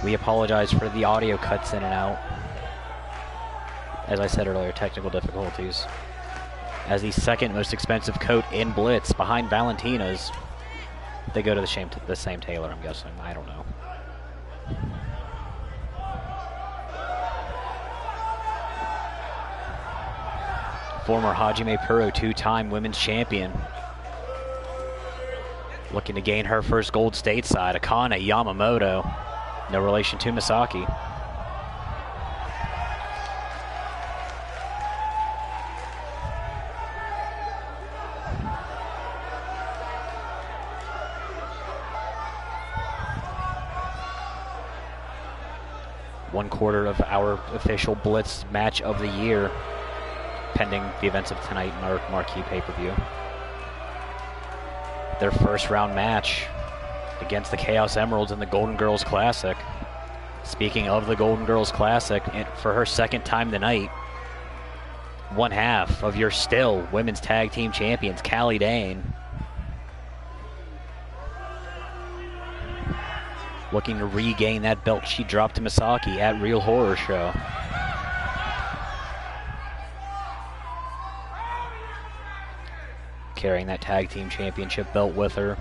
We apologize for the audio cuts in and out. As I said earlier, technical difficulties. As the second most expensive coat in Blitz, behind Valentina's. They go to the same tailor, I'm guessing. I don't know. Former Hajime Puro, two-time women's champion. Looking to gain her first gold stateside. Akane Yamamoto. No relation to Misaki. One quarter of our official Blitz match of the year, pending the events of tonight in our marquee pay-per-view. Their first round match against the Chaos Emeralds in the Golden Girls Classic. Speaking of the Golden Girls Classic, and for her second time tonight, one half of your still women's tag team champions, Callie Dane, looking to regain that belt she dropped to Misaki at Real Horror Show. Carrying that tag team championship belt with her.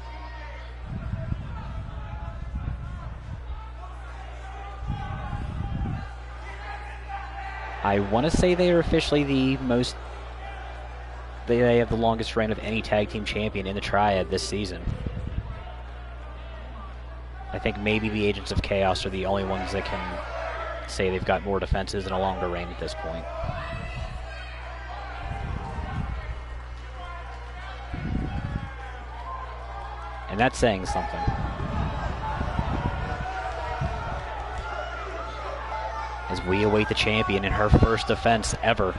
I want to say they are officially the most... They have the longest reign of any tag team champion in the Triad this season. I think maybe the Agents of Chaos are the only ones that can say they've got more defenses and a longer reign at this point. And that's saying something. As we await the champion in her first defense ever.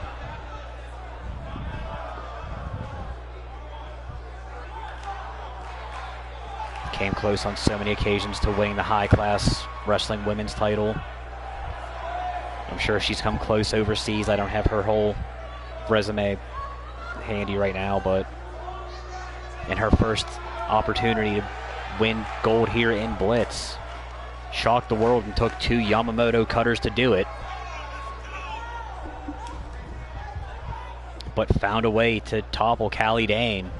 Came close on so many occasions to winning the high-class wrestling women's title. I'm sure she's come close overseas. I don't have her whole resume handy right now, but in her first opportunity to win gold here in Blitz, shocked the world and took two Yamamoto cutters to do it, but found a way to topple Callie Dane.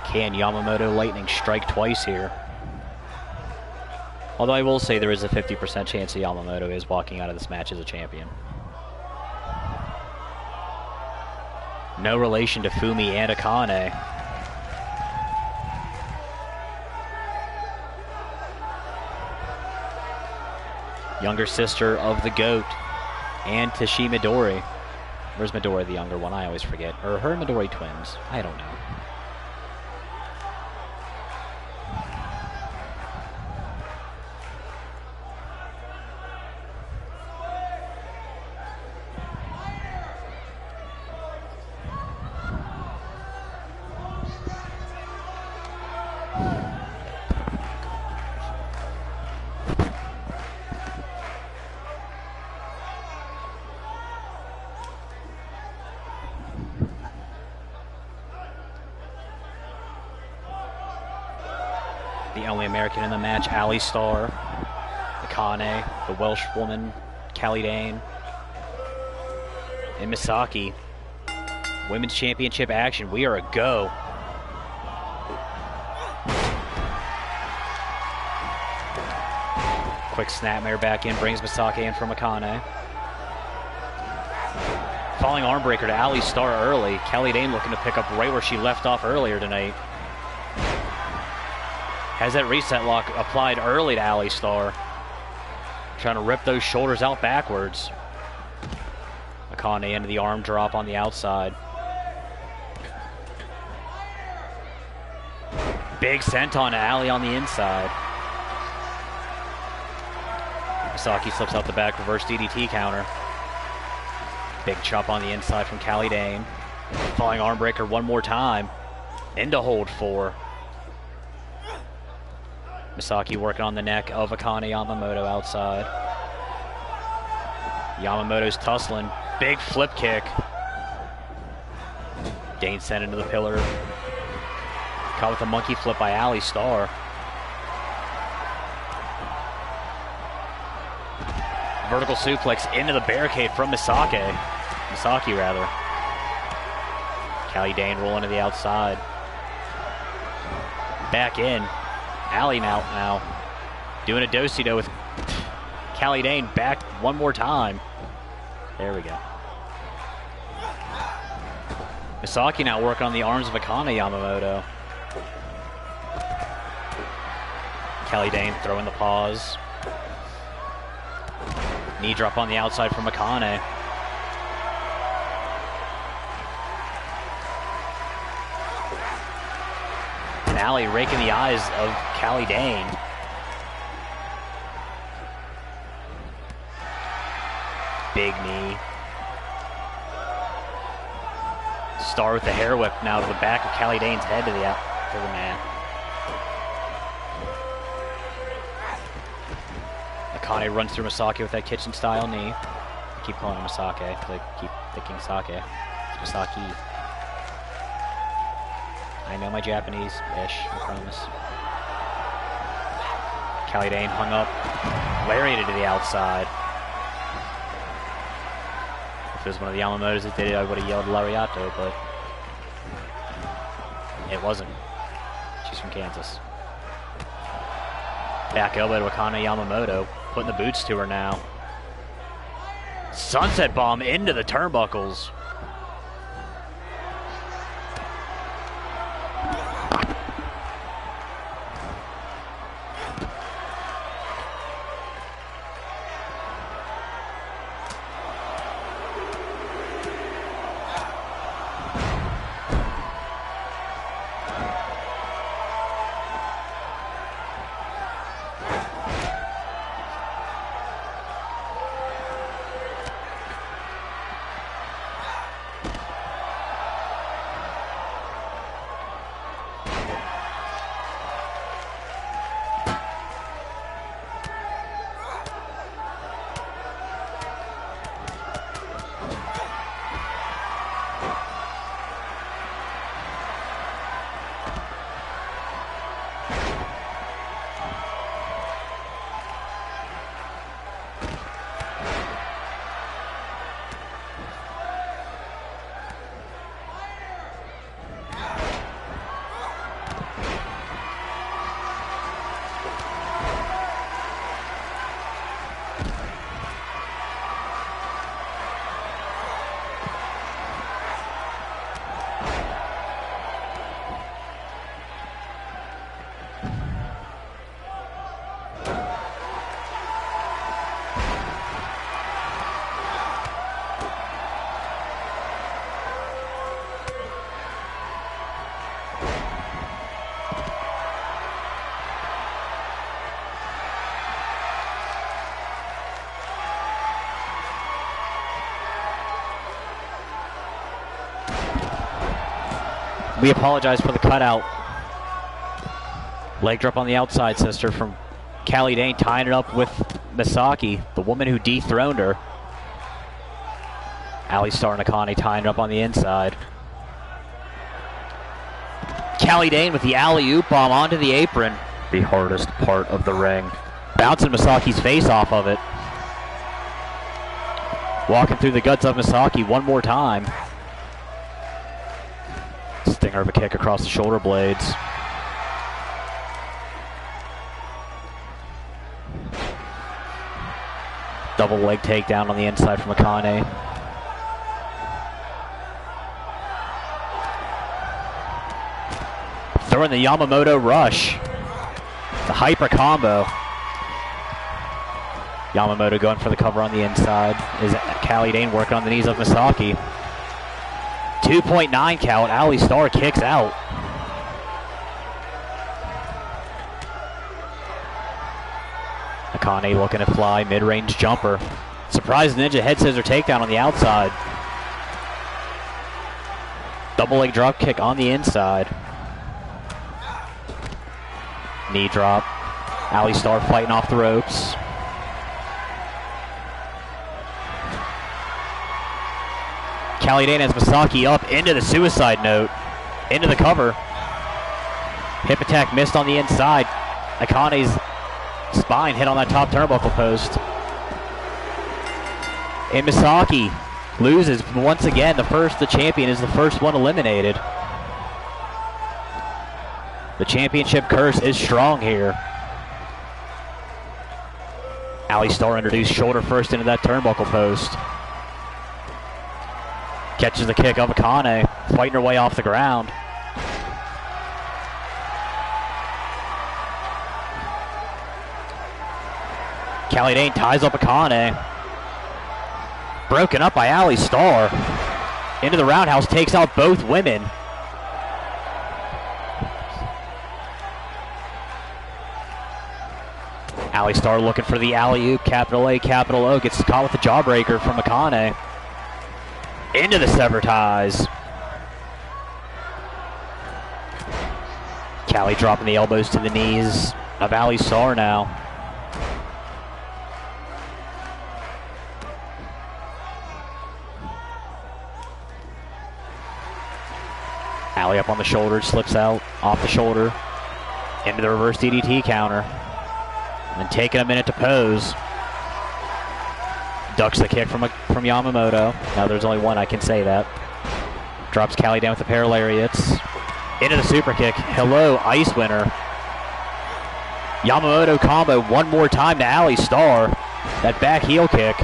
Can Yamamoto Lightning strike twice here? Although I will say there is a 50% chance that Yamamoto is walking out of this match as a champion. No relation to Fumi and Akane. Younger sister of the GOAT and Tashi Midori. Where's Midori, the younger one? I always forget. Or her Midori twins. I don't know. The only American in the match, Ali Starr, Akane, the Welsh woman, Callie Dane, and Misaki. Women's Championship action. We are a go. Quick snapmare back in, brings Misaki in from Akane. Falling arm breaker to Ali Starr early. Callie Dane looking to pick up right where she left off earlier tonight. Has that reset lock applied early to Ali Starr. Trying to rip those shoulders out backwards. Akane into the arm drop on the outside. Big senton to Ali on the inside. Misaki slips out the back, reverse DDT counter. Big chop on the inside from Callie Dane. Falling arm breaker one more time. Into hold four. Misaki working on the neck of Akane Yamamoto outside. Yamamoto's tussling. Big flip kick. Dane sent into the pillar. Caught with a monkey flip by Ali Starr. Vertical suplex into the barricade from Misaki. Misaki, rather. Callie Dane rolling to the outside. Back in. Ali now doing a do-si-do with Callie Dane back one more time. There we go. Misaki now working on the arms of Akane Yamamoto. Callie Dane throwing the paws. Knee drop on the outside from Akane. And Ali raking the eyes of Callie Dane. Big knee. Star with the hair whip now to the back of Callie Dane's head to the mat. Akane runs through Misaki with that kitchen style knee. I keep calling him Misaki because I keep thinking sake. It's Misaki. I know my Japanese-ish, I promise. Callie Dane hung up, lariated to the outside. If it was one of the Yamamotos that did it, I would have yelled lariato, but it wasn't. She's from Kansas. Back elbow to Akane Yamamoto, putting the boots to her now. Sunset bomb into the turnbuckles. We apologize for the cutout. Leg drop on the outside, sister, from Callie Dane, tying it up with Misaki, the woman who dethroned her. Ali Starr and Akane tying it up on the inside. Callie Dane with the alley-oop bomb onto the apron. The hardest part of the ring. Bouncing Misaki's face off of it. Walking through the guts of Misaki one more time. Stinger of a kick across the shoulder blades. Double leg takedown on the inside from Akane. Throwing the Yamamoto rush. The hyper combo. Yamamoto going for the cover on the inside. Is Callie Dane working on the knees of Misaki. 2.9 count. Ali Starr kicks out. Akane looking to fly, mid-range jumper. Surprise Ninja head scissor takedown on the outside. Double leg drop kick on the inside. Knee drop. Ali Starr fighting off the ropes. Callie Dane has Misaki up into the suicide note. Into the cover. Hip attack missed on the inside. Akane's spine hit on that top turnbuckle post. And Misaki loses once again. The champion is the first one eliminated. The championship curse is strong here. Ali Starr introduced shoulder first into that turnbuckle post. Catches the kick of Akane, fighting her way off the ground. Callie Dane ties up Akane. Broken up by Ali Starr. Into the roundhouse, takes out both women. Ali Starr looking for the alley-oop, capital A, capital O. Gets caught with the jawbreaker from Akane. Into the sever ties. Callie dropping the elbows to the knees of Ali Starr now. Ali up on the shoulder, slips out, off the shoulder, into the reverse DDT counter. And taking a minute to pose. Ducks the kick from Yamamoto. Now there's only one, I can say that. Drops Callie down with the pair of lariats. Into the super kick. Hello, Ice Winner. Yamamoto combo one more time to Ali Starr. That back heel kick.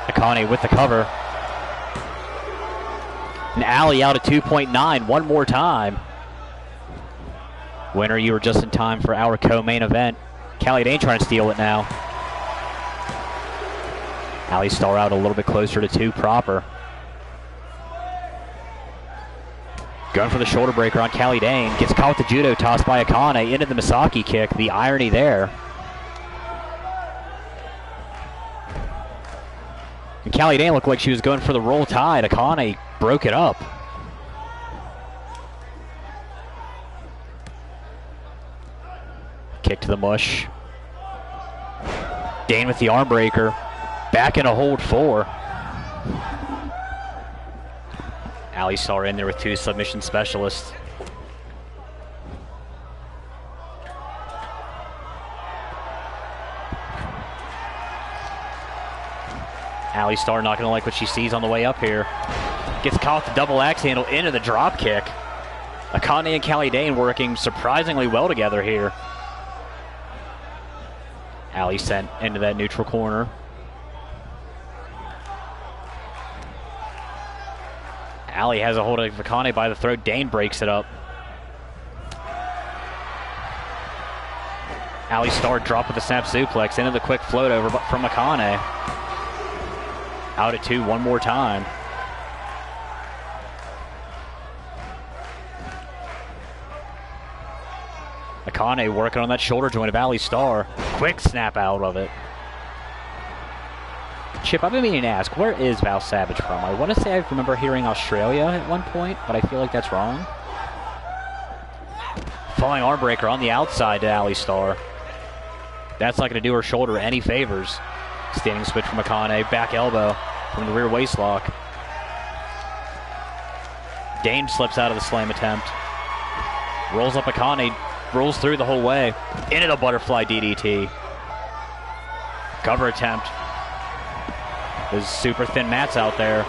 Akane with the cover. And Ali out at 2.9 one more time. Winner, you were just in time for our co-main event. Callie Dane trying to steal it now. Ali Starr out a little bit closer to 2 proper. Going for the shoulder breaker on Callie Dane. Gets caught with the judo toss by Akane into the Misaki kick. The irony there. And Callie Dane looked like she was going for the roll tide. Akane broke it up. Kick to the mush. Dane with the arm breaker. Back in a hold 4. Ali Starr in there with 2 submission specialists. Ali Starr not going to like what she sees on the way up here. Gets caught with the double axe handle into the drop kick. Akane and Callie Dane working surprisingly well together here. Ali sent into that neutral corner. Ali has a hold of Akane by the throat. Dane breaks it up. Ali Starr dropped with a snap suplex into the quick float over from Akane. Out at 2 one more time. Akane working on that shoulder joint of Ali Starr. Quick snap out of it. Chip, I've been meaning to ask, where is Val Savage from? I want to say I remember hearing Australia at one point, but I feel like that's wrong. Falling arm breaker on the outside to Ali Starr. That's not going to do her shoulder any favors. Standing switch from Akane. Back elbow from the rear waist lock. Dane slips out of the slam attempt. Rolls up Akane. Rolls through the whole way. Into the butterfly DDT. Cover attempt. There's super thin mats out there.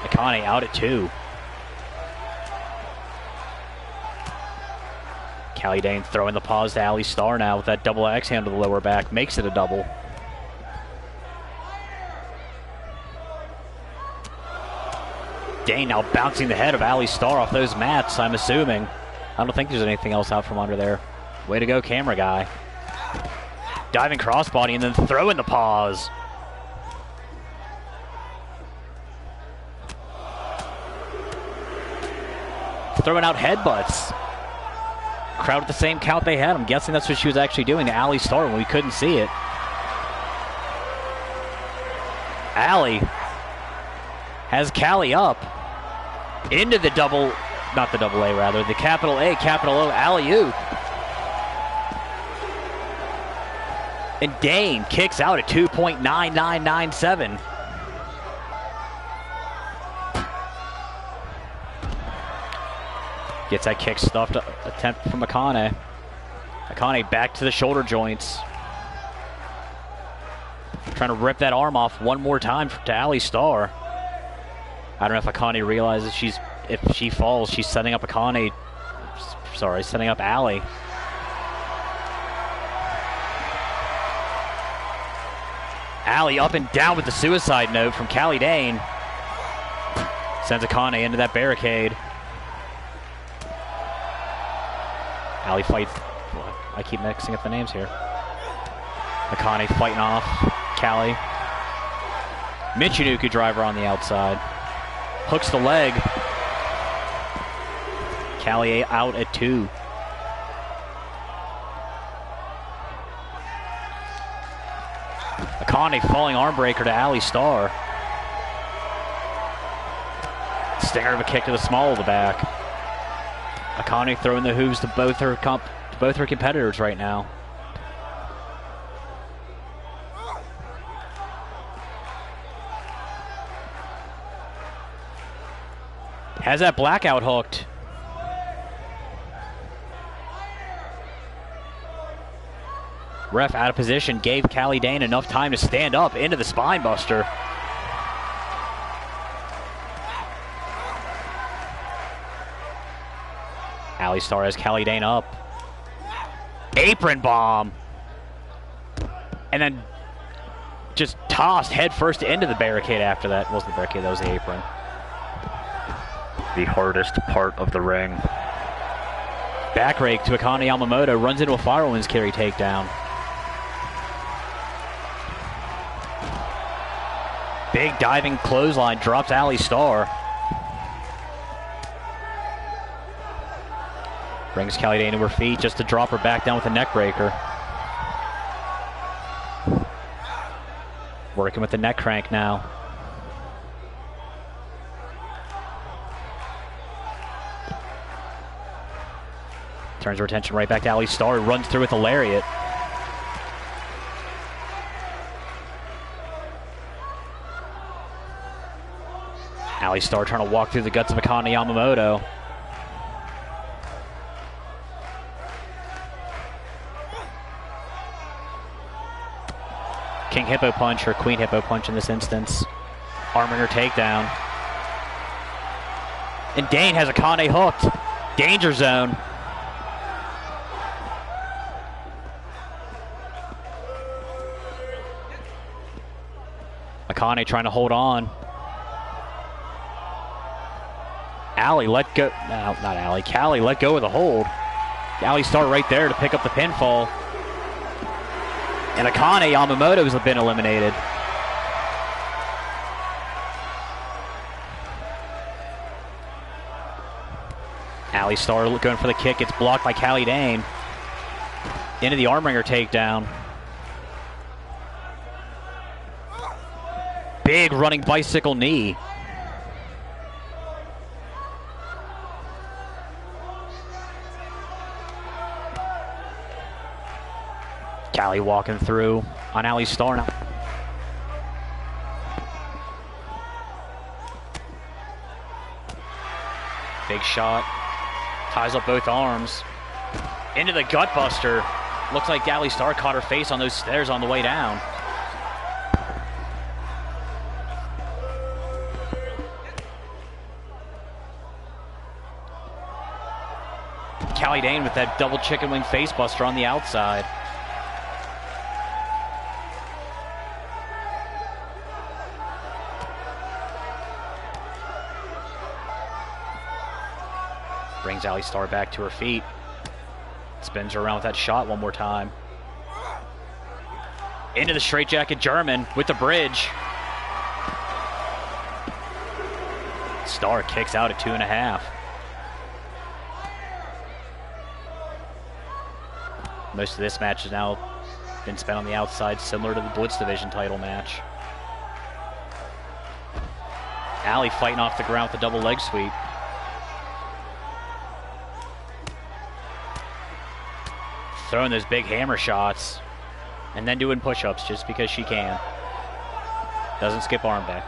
Akane out at 2. Callie Dane throwing the paws to Ali Starr now with that double axe handle to the lower back. Makes it a double. Dane now bouncing the head of Ali Starr off those mats, I'm assuming. I don't think there's anything else out from under there. Way to go, camera guy. Diving crossbody and then throwing the paws. Throwing out headbutts. Crowd at the same count they had. I'm guessing that's what she was actually doing to Ali Starr when we couldn't see it. Ali has Callie up into the double, not the double A rather, the capital A, capital O alley-oop. And Dane kicks out at 2.9997. Gets that kick stuffed attempt from Akane. Akane back to the shoulder joints. Trying to rip that arm off one more time to Ali Star. I don't know if Akane realizes if she falls, she's setting up Akane. Sorry, setting up Ali. Ali up and down with the suicide note from Callie Dane. Sends Akane into that barricade. Ali fights. I keep mixing up the names here. Akane fighting off Callie. Michinoku driver on the outside. Hooks the leg. Callie out at 2. Akane falling arm breaker to Ali Star. Stinger of a kick to the small of the back. Akane throwing the hooves to both her competitors right now. Has that blackout hooked. Ref out of position, gave Callie Dane enough time to stand up into the spine buster. Ali Star has Callie Dane up. Apron bomb. And then just tossed head first into the barricade after that. It wasn't the barricade, that was the apron. The hardest part of the ring. Back rake to Akane Yamamoto, runs into a firewoman's carry takedown. Big diving clothesline, drops Ali Star. Brings Callie Dane to her feet just to drop her back down with a neck breaker. Working with the neck crank now. Turns her attention right back to Ali Star, runs through with a lariat. Ali Star trying to walk through the guts of Akane Yamamoto. King Hippo Punch, or Queen Hippo Punch in this instance. Armringer takedown. And Dane has Akane hooked. Danger zone. Akane trying to hold on. Ali let go. No, not Ali. Callie let go of the hold. Ali Star right there to pick up the pinfall. And Akane Yamamoto has been eliminated. Ali Star going for the kick. It's blocked by Callie Dane. Into the armringer takedown. Big running bicycle knee. Callie walking through on Ali Star now. Big shot. Ties up both arms. Into the gut buster. Looks like Ali Star caught her face on those stairs on the way down. Callie Dane with that double chicken wing face buster on the outside. Brings Ali Star back to her feet. Spins her around with that shot one more time. Into the straightjacket German with the bridge. Star kicks out at 2.5. Most of this match has now been spent on the outside, similar to the Blitz Division title match. Ali fighting off the ground with a double leg sweep. Throwing those big hammer shots. And then doing push-ups just because she can. Doesn't skip arm back.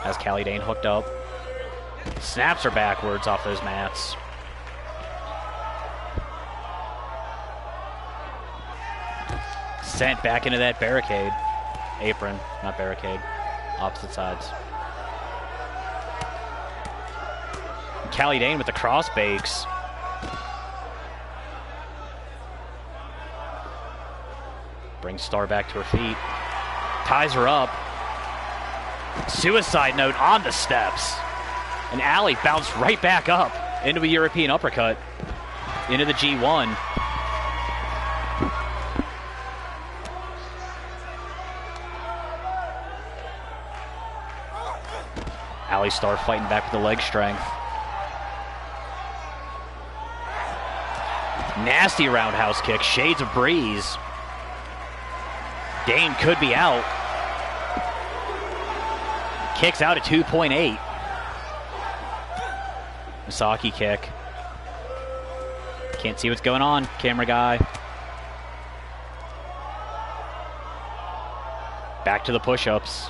Has Callie Dane hooked up. Snaps her backwards off those mats. Sent back into that barricade. Apron, not barricade. Opposite sides. Callie Dane with the cross bakes. Brings Star back to her feet. Ties her up. Suicide note on the steps. And Allie bounced right back up into a European uppercut. Into the G1. Allie Star fighting back with the leg strength. Nasty roundhouse kick. Shades of breeze. Dane could be out. Kicks out at 2.8. Misaki kick. Can't see what's going on, camera guy. Back to the push-ups.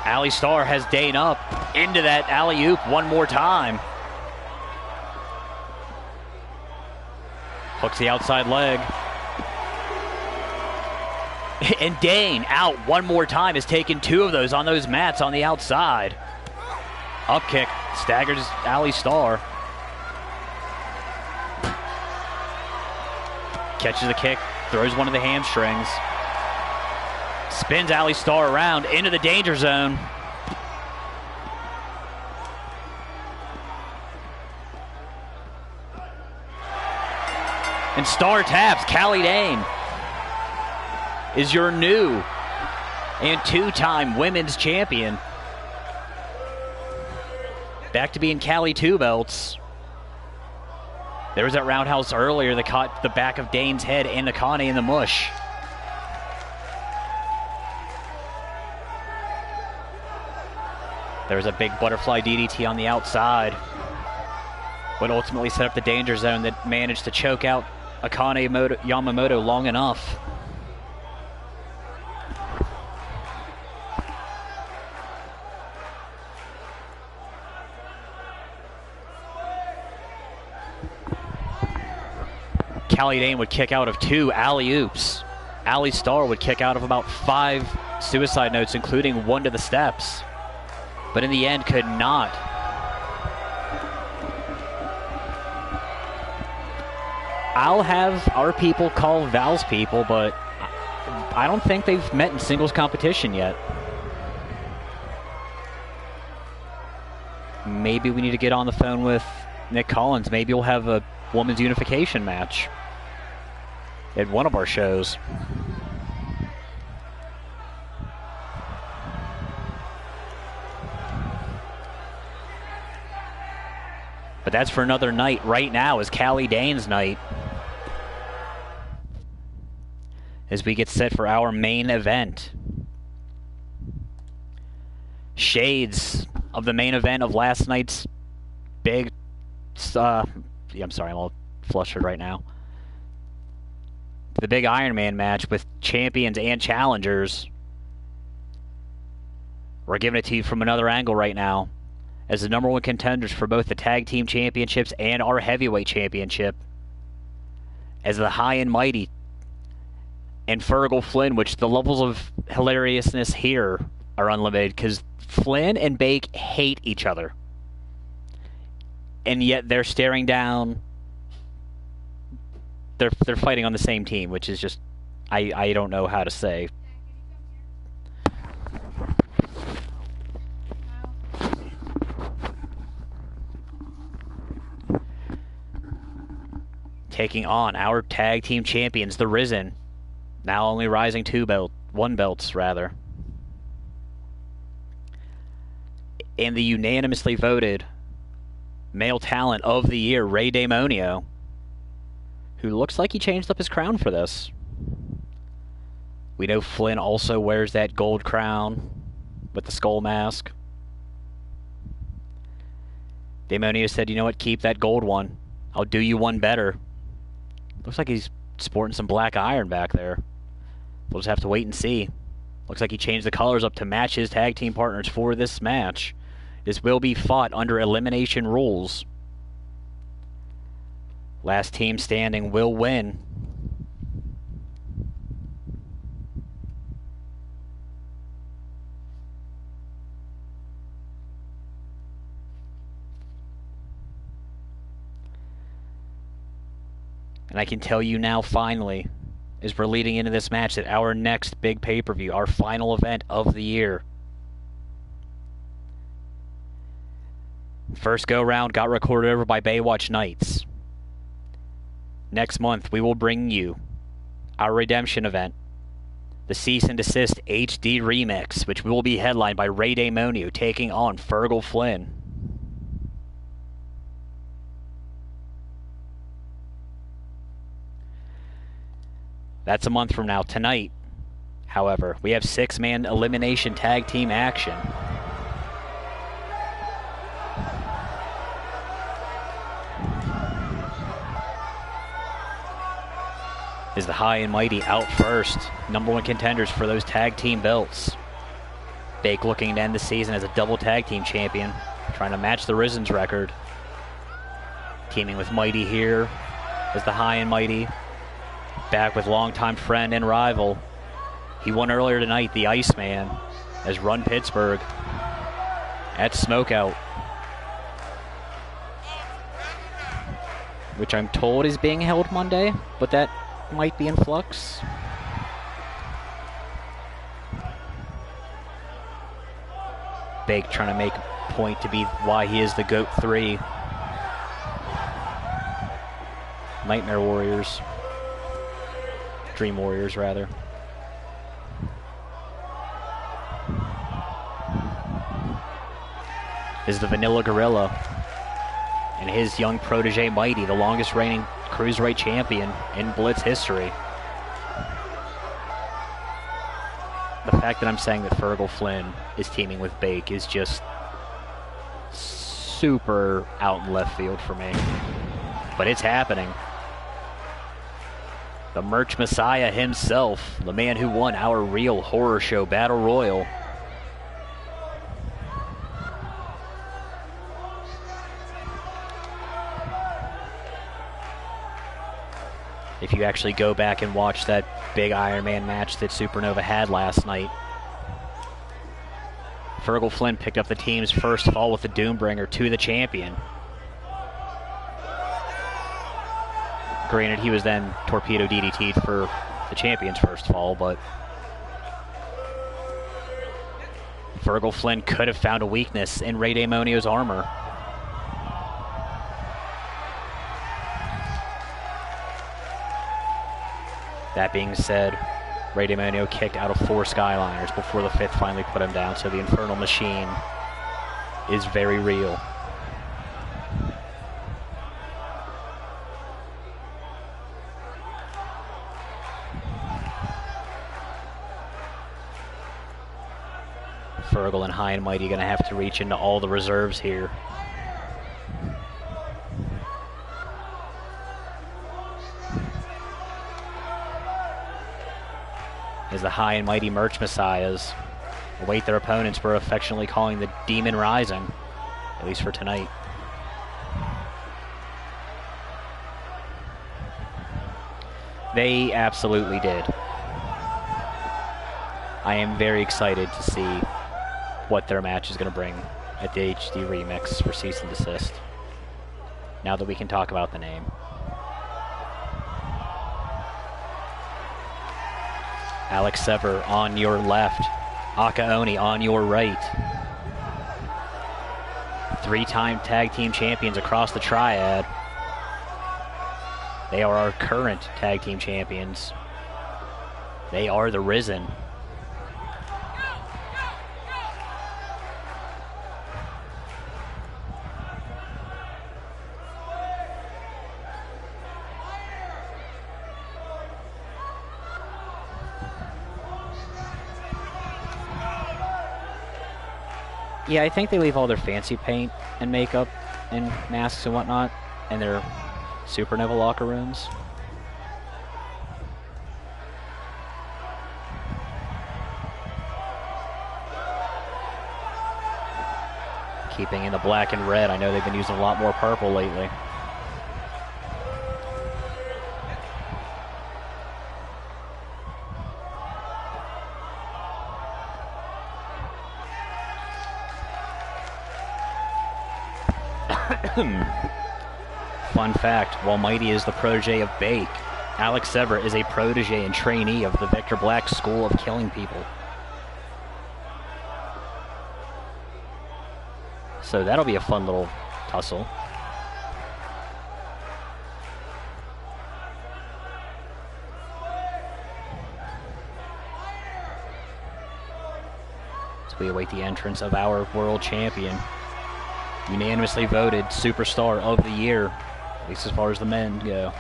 Allie Star has Dane up into that alley-oop one more time. Hooks the outside leg. And Dane out one more time, has taken two of those on those mats on the outside. Up kick, staggers Allie Star. Catches the kick, throws one of the hamstrings. Spins Allie Star around into the danger zone. And Star taps. Callie Dane is your new and two-time women's champion. Back to being Callie two belts. There was that roundhouse earlier that caught the back of Dane's head and Nakane in the mush. There was a big butterfly DDT on the outside, but ultimately set up the danger zone that managed to choke out Akane Yamamoto long enough. Callie Dane would kick out of 2 alley-oops. Allie Star would kick out of about 5 suicide notes, including one to the steps. But in the end, could not. I'll have our people call Val's people, but I don't think they've met in singles competition yet. Maybe we need to get on the phone with Nick Collins. Maybe we'll have a women's unification match at one of our shows. But that's for another night. Right now is Callie Dane's night, as we get set for our main event. Shades of the main event of last night's big... I'm sorry, I'm all flustered right now. The big Iron Man match with champions and challengers. We're giving it to you from another angle right now, as the number one contenders for both the Tag Team Championships and our Heavyweight Championship, as the High and Mighty and Fergal Flynn, which the levels of hilariousness here are unlimited, because Flynn and Bake hate each other. And yet they're staring down... They're fighting on the same team, which is just... I don't know how to say. Taking on our tag team champions, the Risen, now only rising 1 belts rather, and the unanimously voted male talent of the year, Ray Damonio, who looks like he changed up his crown for this. We know Flynn also wears that gold crown with the skull mask. Damonio said, you know what, keep that gold one. I'll do you one better. Looks like he's sporting some black iron back there. We'll just have to wait and see. Looks like he changed the colors up to match his tag team partners for this match. This will be fought under elimination rules. Last team standing will win. And I can tell you now, finally, as we're leading into this match, that our next big pay-per-view, our final event of the year, first go-round got recorded over by Baywatch Nights. Next month, we will bring you our redemption event, the Cease and Desist HD Remix, which will be headlined by Ray Damonio taking on Fergal Flynn. That's a month from now. Tonight, however, we have 6-man elimination tag team action. Is the High and Mighty out first? Number 1 contenders for those tag team belts. Bake looking to end the season as a double tag team champion, trying to match the Risen's record. Teaming with Mighty here as the High and Mighty. Back with longtime friend and rival. He won earlier tonight, the Iceman, as Run Pittsburgh at Smokeout, which I'm told is being held Monday, but that might be in flux. Bake trying to make a point to be why he is the GOAT 3. Nightmare Warriors. Dream Warriors, rather. Is the Vanilla Gorilla and his young protege Mighty, the longest reigning Cruiserweight champion in Blitz history. The fact that I'm saying that Fergal Flynn is teaming with Bake is just super out in left field for me. But it's happening. The Merch Messiah himself, the man who won our real horror show Battle Royal. If you actually go back and watch that big Iron Man match that Supernova had last night, Fergal Flynn picked up the team's first fall with the Doombringer to the champion. Granted, he was then torpedo DDT'd for the champion's first fall, but Fergal Flynn could have found a weakness in Ray Damonio's armor. That being said, Ray Damonio kicked out of 4 Skyliners before the 5th finally put him down, so the Infernal Machine is very real. Fergal and High and Mighty going to have to reach into all the reserves here. As the High and Mighty Merch Messiahs await their opponents we're affectionately calling the Demon Rising, at least for tonight. They absolutely did. I am very excited to see what their match is going to bring at the HD Remix for Cease and Desist, now that we can talk about the name. Alex Sever on your left, Akaoni on your right. 3-time tag team champions across the triad. They are our current tag team champions. They are the Risen. Yeah, I think they leave all their fancy paint and makeup and masks and whatnot in their Supernova locker rooms. Keeping in the black and red. I know they've been using a lot more purple lately. Fun fact, while Mighty is the protege of Bake, Alex Sever is a protege and trainee of the Victor Black School of Killing People. So that'll be a fun little tussle. As we await the entrance of our world champion, unanimously voted Superstar of the Year, at least as far as the men go.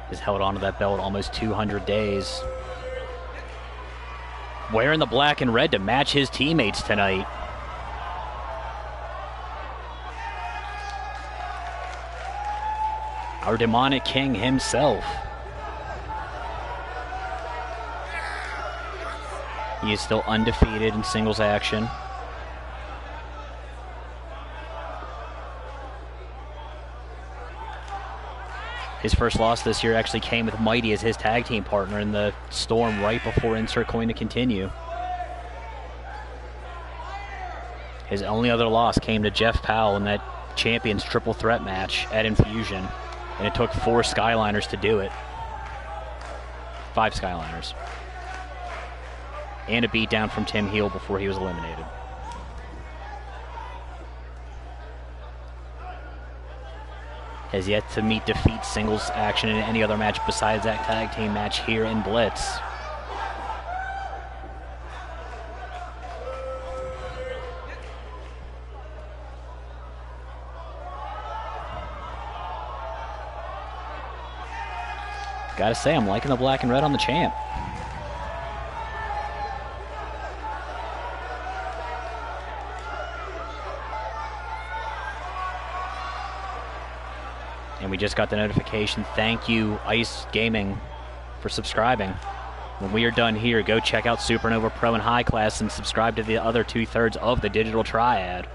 Has held on to that belt almost 200 days. Wearing the black and red to match his teammates tonight. Our demonic king himself. He is still undefeated in singles action. His first loss this year actually came with Mighty as his tag team partner in the Storm right before Insert Coin to Continue. His only other loss came to Jeff Powell in that Champions Triple Threat match at Infusion, and it took 4 Skyliners to do it. 5 Skyliners. And a beatdown from Tim Heel before he was eliminated. Has yet to meet defeat singles action in any other match besides that tag team match here in Blitz. Gotta say, I'm liking the black and red on the champ. And we just got the notification. Thank you, Ice Gaming, for subscribing. When we are done here, go check out Supernova Pro and High Class and subscribe to the other 2/3 of the Digital Triad.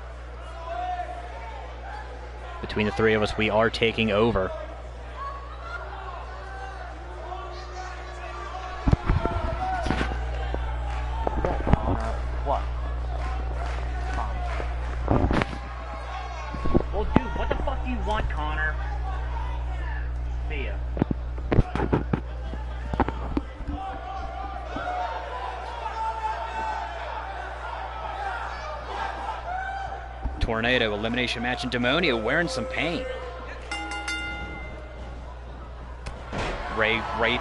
Between the 3 of us, we are taking over. What? Well, dude, what the fuck do you want, Connor? See ya. Tornado elimination match in Demonio wearing some paint. Ray right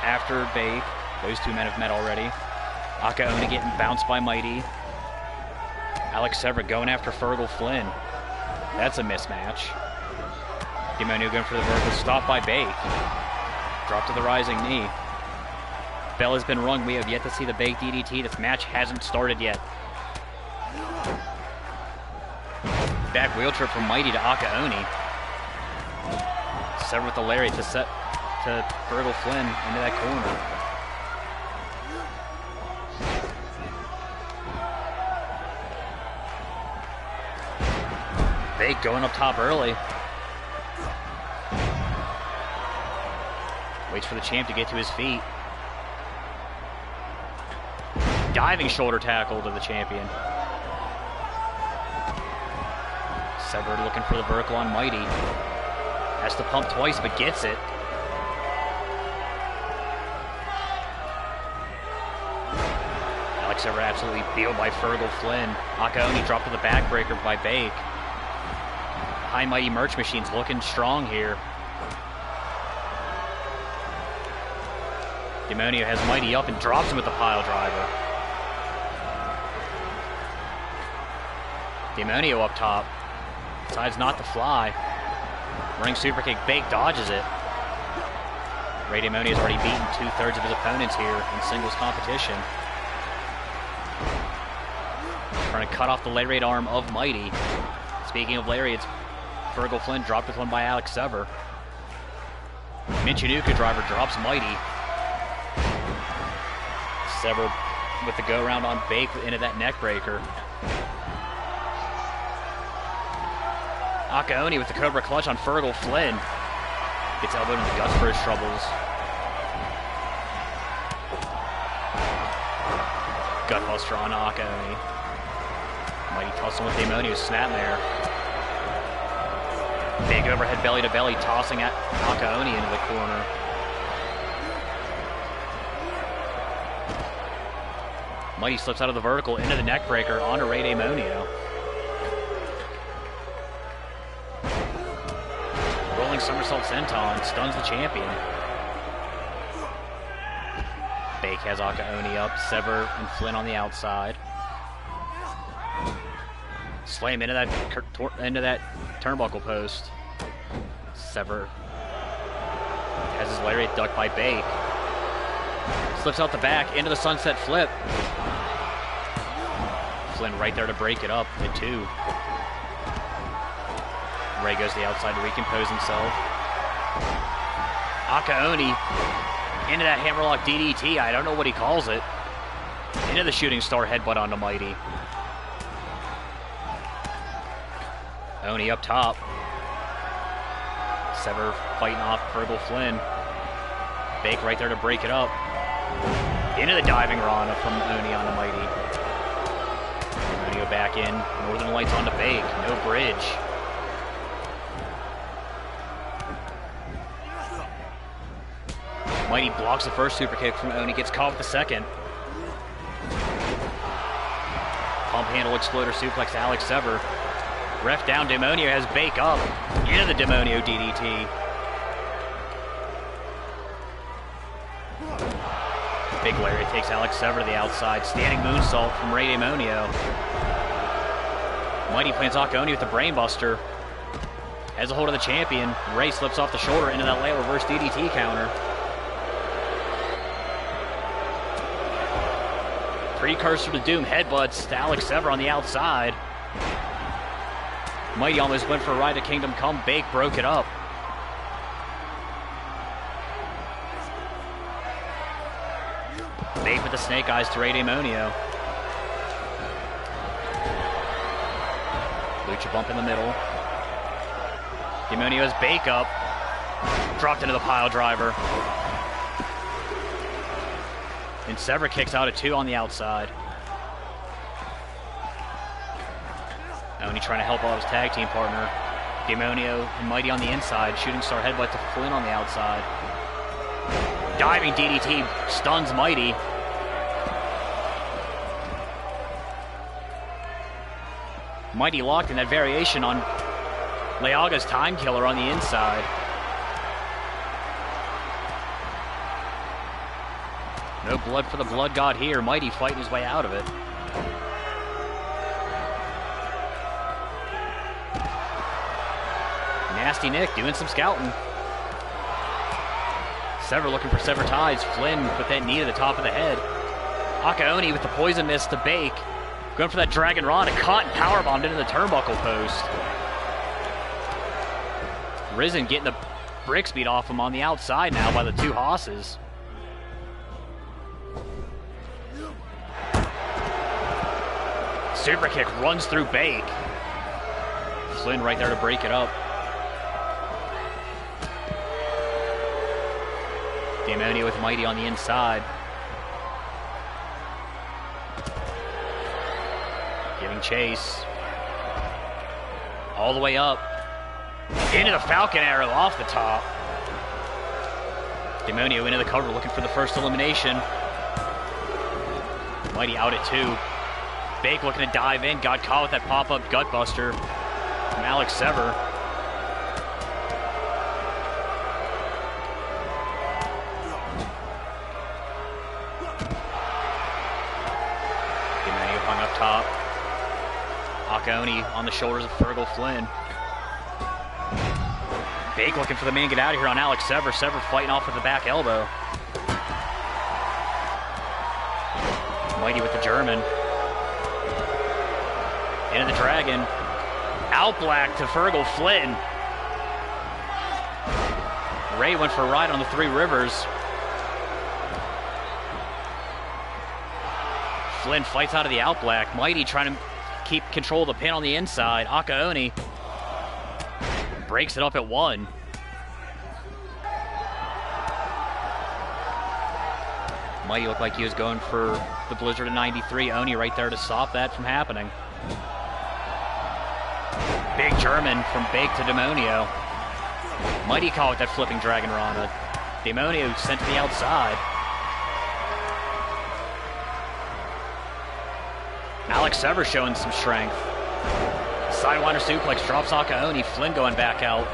after Bake. Those 2 men have met already. Akaona getting bounced by Mighty. Alex Sever going after Fergal Flynn. That's a mismatch. Demonio going for the vertical, stop by Bake. Drop to the rising knee. Bell has been rung. We have yet to see the Bake DDT. This match hasn't started yet. Back wheel trip from Mighty to Akaoni. Sever with the lariat to set to Fergal Flynn into that corner. Bake going up top early. Waits for the champ to get to his feet. Diving shoulder tackle to the champion. Sever looking for the vertical on Mighty. Has to pump twice, but gets it. Alex Sever absolutely peeled by Fergal Flynn. Akaoni dropped to the backbreaker by Bake. High Mighty Merch Machine's looking strong here. Demonio has Mighty up and drops him with the pile driver. Demonio up top. Decides not to fly. Running super kick. Bake dodges it. Ray Demonio has already beaten 2/3 of his opponents here in singles competition. to cut off the lariat arm of Mighty. Speaking of lariats, Virgil Flynn dropped with one by Alex Sever. Michinoku driver drops Mighty. Sever with the go-around on Bake into that neck breaker. Akaoni with the Cobra clutch on Virgil Flynn. Gets elbowed in the guts for his troubles. Gutbuster on Akaoni. Mighty tussle with Demonio, snapmare. Big overhead belly to belly, tossing at Akaoni into the corner. Mighty slips out of the vertical into the neck breaker onto Ray Demonio. Rolling somersault senton stuns the champion. Bake has Akaoni up, Sever and Flynn on the outside. Slam into that turnbuckle post. Sever has his lariat ducked by Bake. Slips out the back into the sunset flip. Flynn right there to break it up at 2. Ray goes to the outside to recompose himself. Akaoni into that hammerlock DDT. I don't know what he calls it. Into the shooting star headbutt onto Mighty. Oni up top. Sever fighting off Virgil Flynn. Bake right there to break it up. Into the diving Rana from Oni onto Mighty. Oni back in. Northern Lights onto Bake. No bridge. Mighty blocks the first super kick from Oni. Gets caught with the second. Pump handle exploder suplex to Alex Sever. Ref down, Demonio has Bake up. Into the Demonio DDT. Big lariat takes Alex Sever to the outside. Standing moonsault from Ray Demonio. Mighty plants Akaoni with the brainbuster. Has a hold of the champion. Ray slips off the shoulder into that late reverse DDT counter. Precursor to Doom headbutts to Alex Sever on the outside. Mighty almost went for a ride to Kingdom Come. Bake broke it up. Bake with the snake eyes to Ray Demonio. Lucha bump in the middle. Demonio has Bake up. Dropped into the pile driver. And Sever kicks out at 2 on the outside. Oni trying to help out his tag team partner. Demonio and Mighty on the inside. Shooting star headbutt to Flynn on the outside. Diving DDT stuns Mighty. Mighty locked in that variation on Leaga's time killer on the inside. No blood for the blood god here. Mighty fighting his way out of it. Nasty Nick doing some scouting. Sever looking for sever ties. Flynn with that knee to the top of the head. Akaoni with the poison mist to Bake. Going for that Dragon Rana. Caught and powerbombed into the turnbuckle post. Risen getting the bricks beat off him on the outside now by the 2 hosses. Super kick runs through Bake. Flynn right there to break it up. Demonio with Mighty on the inside. Giving chase. All the way up. Into the Falcon Arrow off the top. Demonio into the cover looking for the first elimination. Mighty out at 2. Bake looking to dive in. Got caught with that pop-up gutbuster from Alex Sever. Demonio hung up top. Akaoni on the shoulders of Virgil Flynn. Bake looking for the man get out of here on Alex Sever. Sever fighting off with the back elbow. Mighty with the German. Into the Dragon. Out black to Fergal Flynn. Ray went for a ride on the Three Rivers. Flynn fights out of the out black. Mighty trying to keep control of the pin on the inside. Akaoni breaks it up at 1. Mighty looked like he was going for the Blizzard of 93. Oni right there to stop that from happening. Big German from Bake to Demonio. Mighty caught with that flipping Dragon Rana. Demonio sent to the outside. Alex Sever showing some strength. Sidewinder suplex drops Akaoni. Flynn going back out.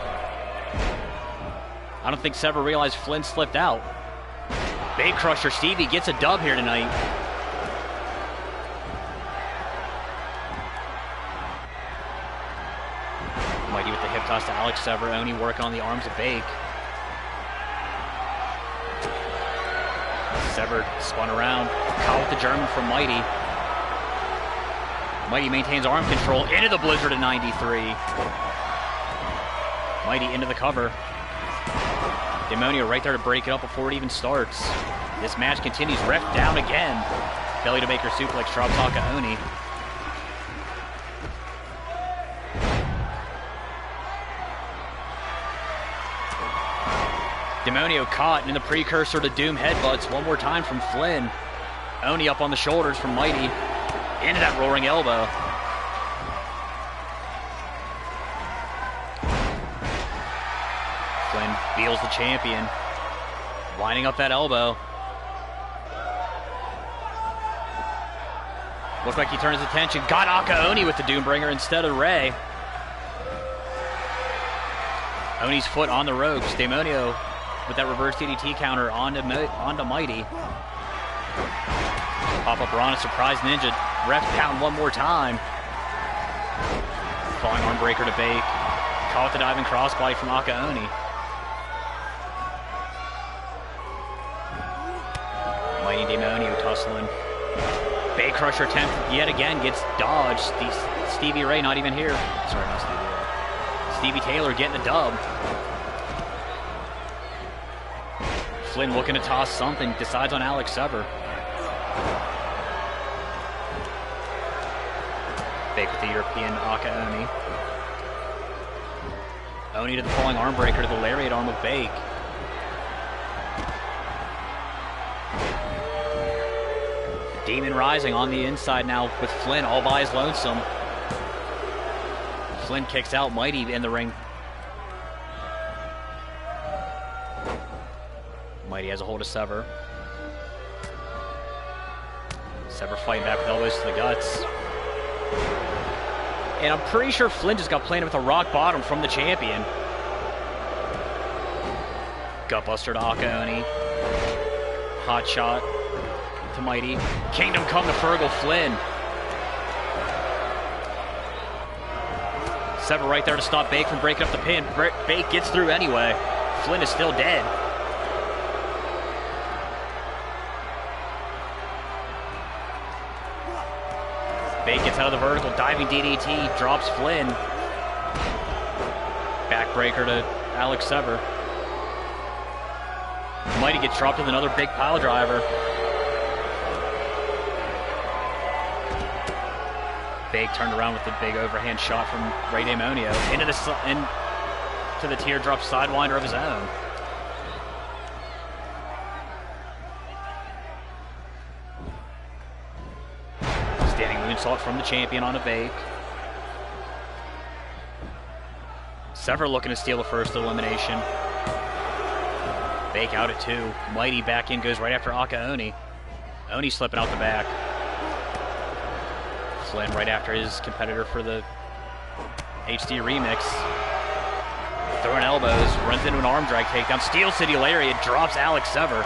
I don't think Sever realized Flynn slipped out. Big Crusher Stevie gets a dub here tonight. Mighty with the hip toss to Alex Sever. Oni working on the arms of Bake. Sever spun around. Caught with the German from Mighty. Mighty maintains arm control into the Blizzard of 93. Mighty into the cover. Demonio right there to break it up before it even starts. This match continues. Ref down again. Belly to Baker suplex drops Akaoni. Demonio caught in the precursor to Doom headbutts one more time from Flynn. Oni up on the shoulders from Mighty. Into that roaring elbow. Flynn feels the champion. Lining up that elbow. Looks like he turns his attention. Got Akaoni with the Doombringer instead of Ray. Oni's foot on the ropes. Demonio with that reverse DDT counter onto Mighty. Pop-up Rana, surprise ninja. Ref count one more time. Falling arm breaker to Bake. Caught the diving crossbody from Akaoni. Mighty Demonio tussling. Bay Crusher attempt yet again gets dodged. Stevie Ray not even here. Sorry, not Stevie Ray. Stevie Taylor getting the dub. Flynn looking to toss something. Decides on Alex Sever. Bake with the European Akaoni. Oni to the falling arm breaker to the lariat arm of Bake. Demon rising on the inside now with Flynn all by his lonesome. Flynn kicks out Mighty in the ring. Mighty has a hold of Sever. Sever fighting back with elbows to the guts. And I'm pretty sure Flynn just got planted with a rock bottom from the champion. Gutbuster to Akaoni. Hot shot to Mighty. Kingdom come to Fergal Flynn. Sever right there to stop Bake from breaking up the pin. Bake gets through anyway. Flynn is still dead. Bake gets out of the vertical, diving DDT, drops Flynn. Backbreaker to Alex Sever. Mighty gets dropped with another big pile driver. Bake turned around with the big overhand shot from Ray Demonio into the teardrop sidewinder of his own. Standing moonsault from the champion on a Bake. Sever looking to steal the first elimination. Bake out at 2. Mighty back in, goes right after Akaoni. Oni slipping out the back. Flynn right after his competitor for the HD remix. Throwing elbows, runs into an arm drag takedown. Steel City Lariat drops Alex Sever.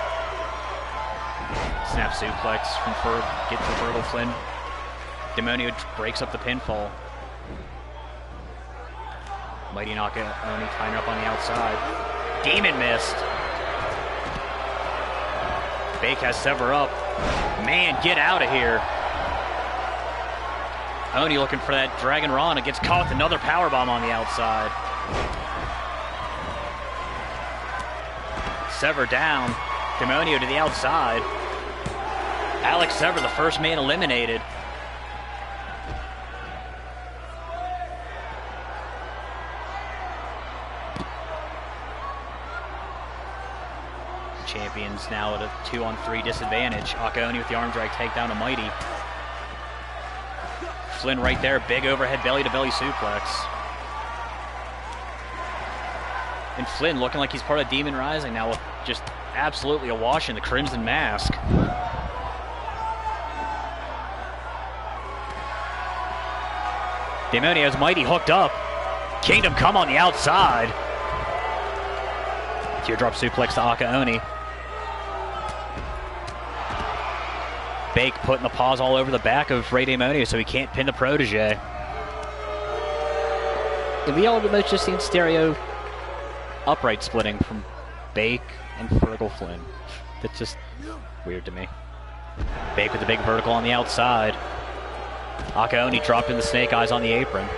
Snap suplex from gets the Fergal Flynn. Demonio breaks up the pinfall. Mighty Akaoni tying up on the outside. Demon missed. Bake has Sever up. Man, get out of here. Oni looking for that Dragon Rana. Gets caught with another powerbomb on the outside. Sever down. Demonio to the outside. Alex Sever, the first man eliminated. Champions now at a 2-on-3 disadvantage. Akaoni with the arm drag takedown to Mighty. Flynn right there, big overhead belly-to-belly suplex. And Flynn looking like he's part of Demon Rising now with just absolutely awash in the Crimson Mask. Demonio's Mighty hooked up. Kingdom Come on the outside. Teardrop suplex to Akaoni. Bake putting the paws all over the back of Rey Demonio so he can't pin the protege. And we almost just seen stereo upright splitting from Bake and Fergal Flynn. That's just weird to me. Bake with the big vertical on the outside. Akaoni dropping the snake eyes on the apron.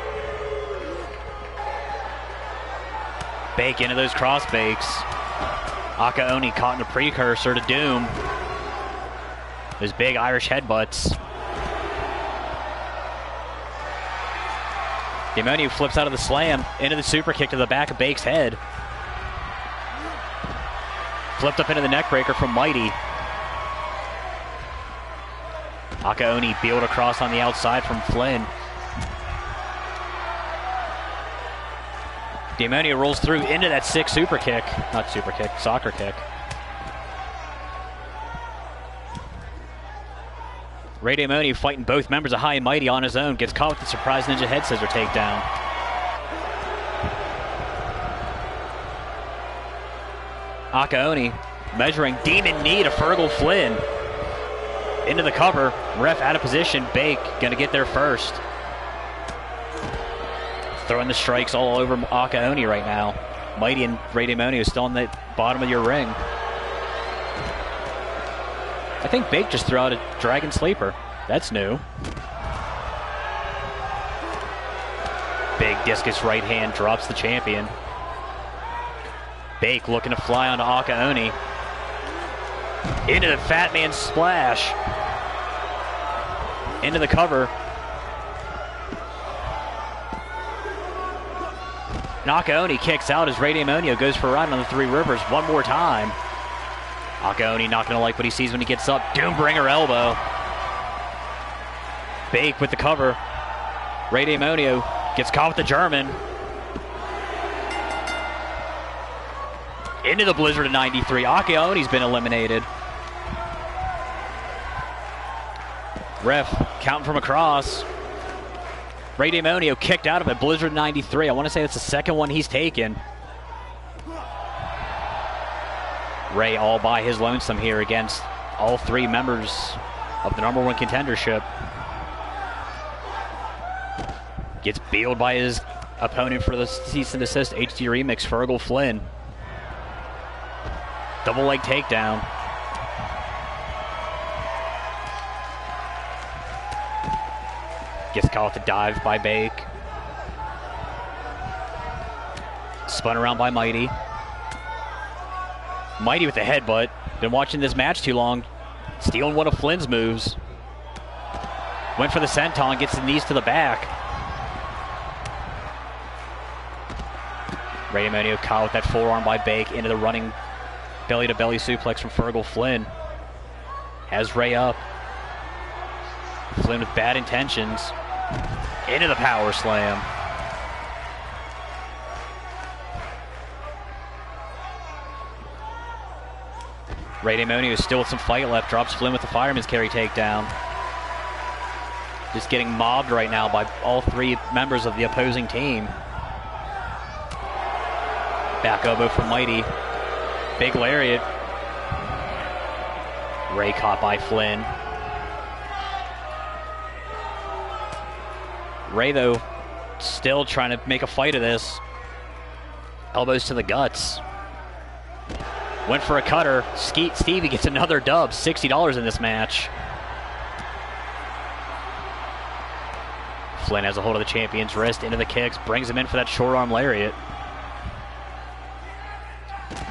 Bake into those cross bakes. Akaoni caught in a precursor to doom. Those big Irish headbutts. Demonio flips out of the slam into the super kick to the back of Bake's head. Flipped up into the neck breaker from Mighty. Akaoni peeled across on the outside from Flynn. Demonio rolls through into that sick super kick. Not super kick, soccer kick. Rey Demonio fighting both members of High and Mighty on his own. Gets caught with the surprise ninja head scissor takedown. Akaoni measuring demon knee to Fergal Flynn. Into the cover. Ref out of position. Bake gonna get there first. Throwing the strikes all over Akaoni right now. Mighty and Rey Demonio still on the bottom of your ring. I think Bake just threw out a Dragon Sleeper. That's new. Big discus right hand drops the champion. Bake looking to fly onto Akaoni. Into the Fat Man splash. Into the cover. Akaoni kicks out as Rey Demonio goes for a ride on the Three Rivers one more time. Akaoni not going to like what he sees when he gets up. Doombringer elbow. Bake with the cover. Rey Demonio gets caught with the German. Into the Blizzard of 93. Akaoni's been eliminated. Ref counting from across. Rey Demonio kicked out of it. Blizzard 93. I want to say that's the second one he's taken. Rey all by his lonesome here against all three members of the #1 contendership. Gets bealed by his opponent for the cease and desist HD remix, Fergal Flynn. Double leg takedown. Gets caught with a dive by Bake. Spun around by Mighty. Mighty with the headbutt. Been watching this match too long. Stealing one of Flynn's moves. Went for the senton, gets the knees to the back. Rey Demonio caught with that forearm by Bake into the running belly-to-belly suplex from Fergal Flynn. Has Rey up. Flynn with bad intentions. Into the power slam. Rey Demonio is still with some fight left. Drops Flynn with the fireman's carry takedown. Just getting mobbed right now by all three members of the opposing team. Back elbow from Mighty. Big lariat. Rey caught by Flynn. Rey, though, still trying to make a fight of this. Elbows to the guts. Went for a cutter. Stevie gets another dub. $60 in this match. Flynn has a hold of the champion's wrist, into the kicks, brings him in for that short arm lariat.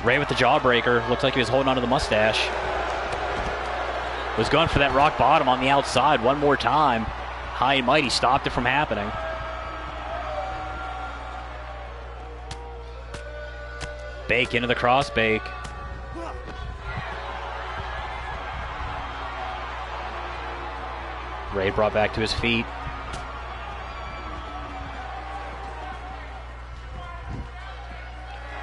Ray with the jawbreaker. Looks like he was holding onto the mustache. Was going for that rock bottom on the outside one more time. High and Mighty stopped it from happening. Bake into the cross bake. Ray brought back to his feet.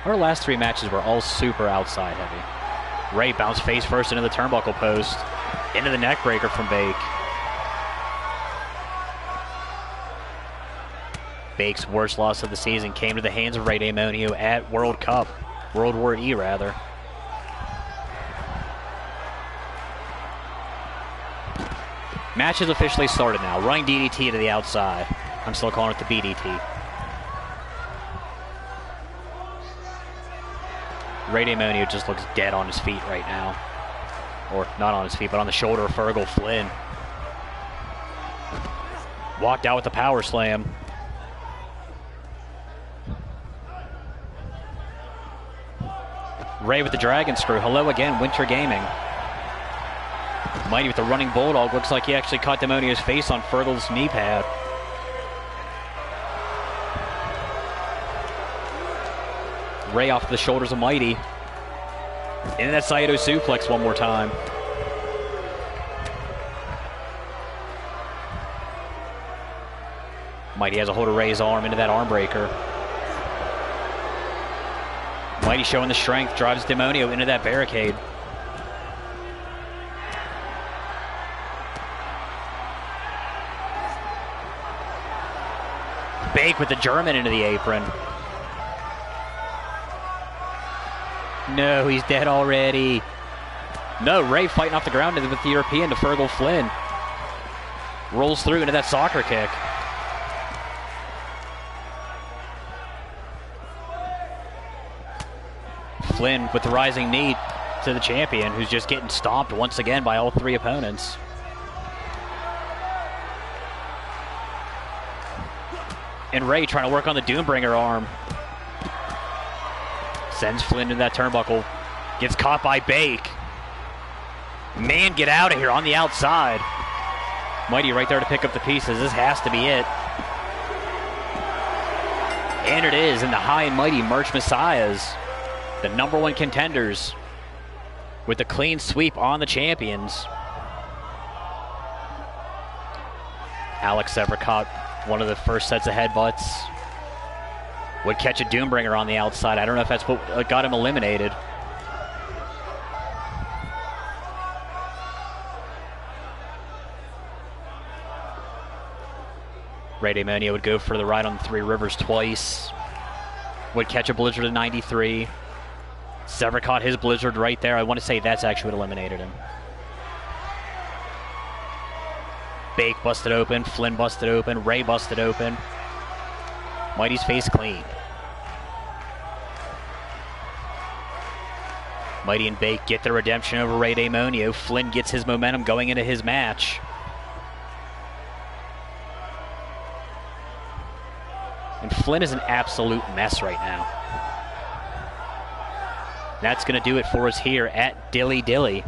Our last 3 matches were all super outside heavy. Ray bounced face first into the turnbuckle post. Into the neck breaker from Bake. Bake's worst loss of the season came to the hands of Ray Damonio at World War E rather. Match has officially started now. Running DDT to the outside. I'm still calling it the BDT. Ray Damonio just looks dead on his feet right now. Or not on his feet, but on the shoulder of Fergal Flynn. Walked out with the power slam. Ray with the dragon screw. Hello again, Winter Gaming. Mighty with the running bulldog. Looks like he actually caught Damonio's face on Fergal's knee pad. Ray off the shoulders of Mighty. Into that Saito suplex one more time. Mighty has a hold of Ray's arm into that arm breaker. Mighty showing the strength, drives Damonio into that barricade. Bake with the German into the apron. No, he's dead already. No, Ray fighting off the ground with the European to Fergal Flynn. Rolls through into that soccer kick. Flynn with the rising knee to the champion, who's just getting stomped once again by all 3 opponents. And Ray trying to work on the Doombringer arm. Sends Flynn into that turnbuckle. Gets caught by Bake. Man, get out of here on the outside. Mighty right there to pick up the pieces. This has to be it. And it is, in the High and Mighty Merch Messiahs, the #1 contenders, with the clean sweep on the champions. Alex Evercott, one of the first sets of headbutts, would catch a Doombringer on the outside. I don't know if that's what got him eliminated. Ray Damonio would go for the ride on the Three Rivers twice. Would catch a Blizzard at 93. Sever caught his Blizzard right there. I want to say that's actually what eliminated him. Bake busted open. Flynn busted open. Ray busted open. Mighty's face clean. Mighty and Bake get their redemption over Ray Damonio. Flynn gets his momentum going into his match. And Flynn is an absolute mess right now. That's going to do it for us here at Dilly Dilly.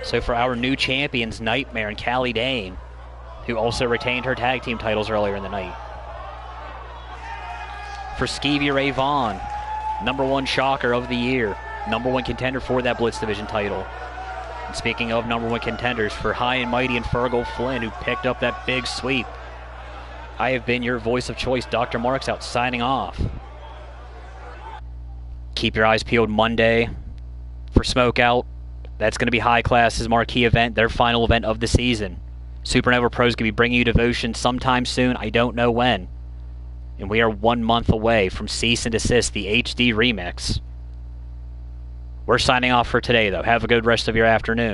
So for our new champions, Nightmare and Callie Dane, who also retained her tag team titles earlier in the night. For Skeevy Ray Vaughn, #1 shocker of the year, #1 contender for that Blitz Division title. And speaking of #1 contenders, for High and Mighty and Fergal Flynn, who picked up that big sweep, I have been your voice of choice, DrMarxout, signing off. Keep your eyes peeled Monday for Smokeout. That's going to be High Class's marquee event, their final event of the season. Supernova Pro's going to be bringing you Devotion sometime soon. I don't know when. And we are 1 month away from Cease and Desist, the HD remix. We're signing off for today, though. Have a good rest of your afternoon.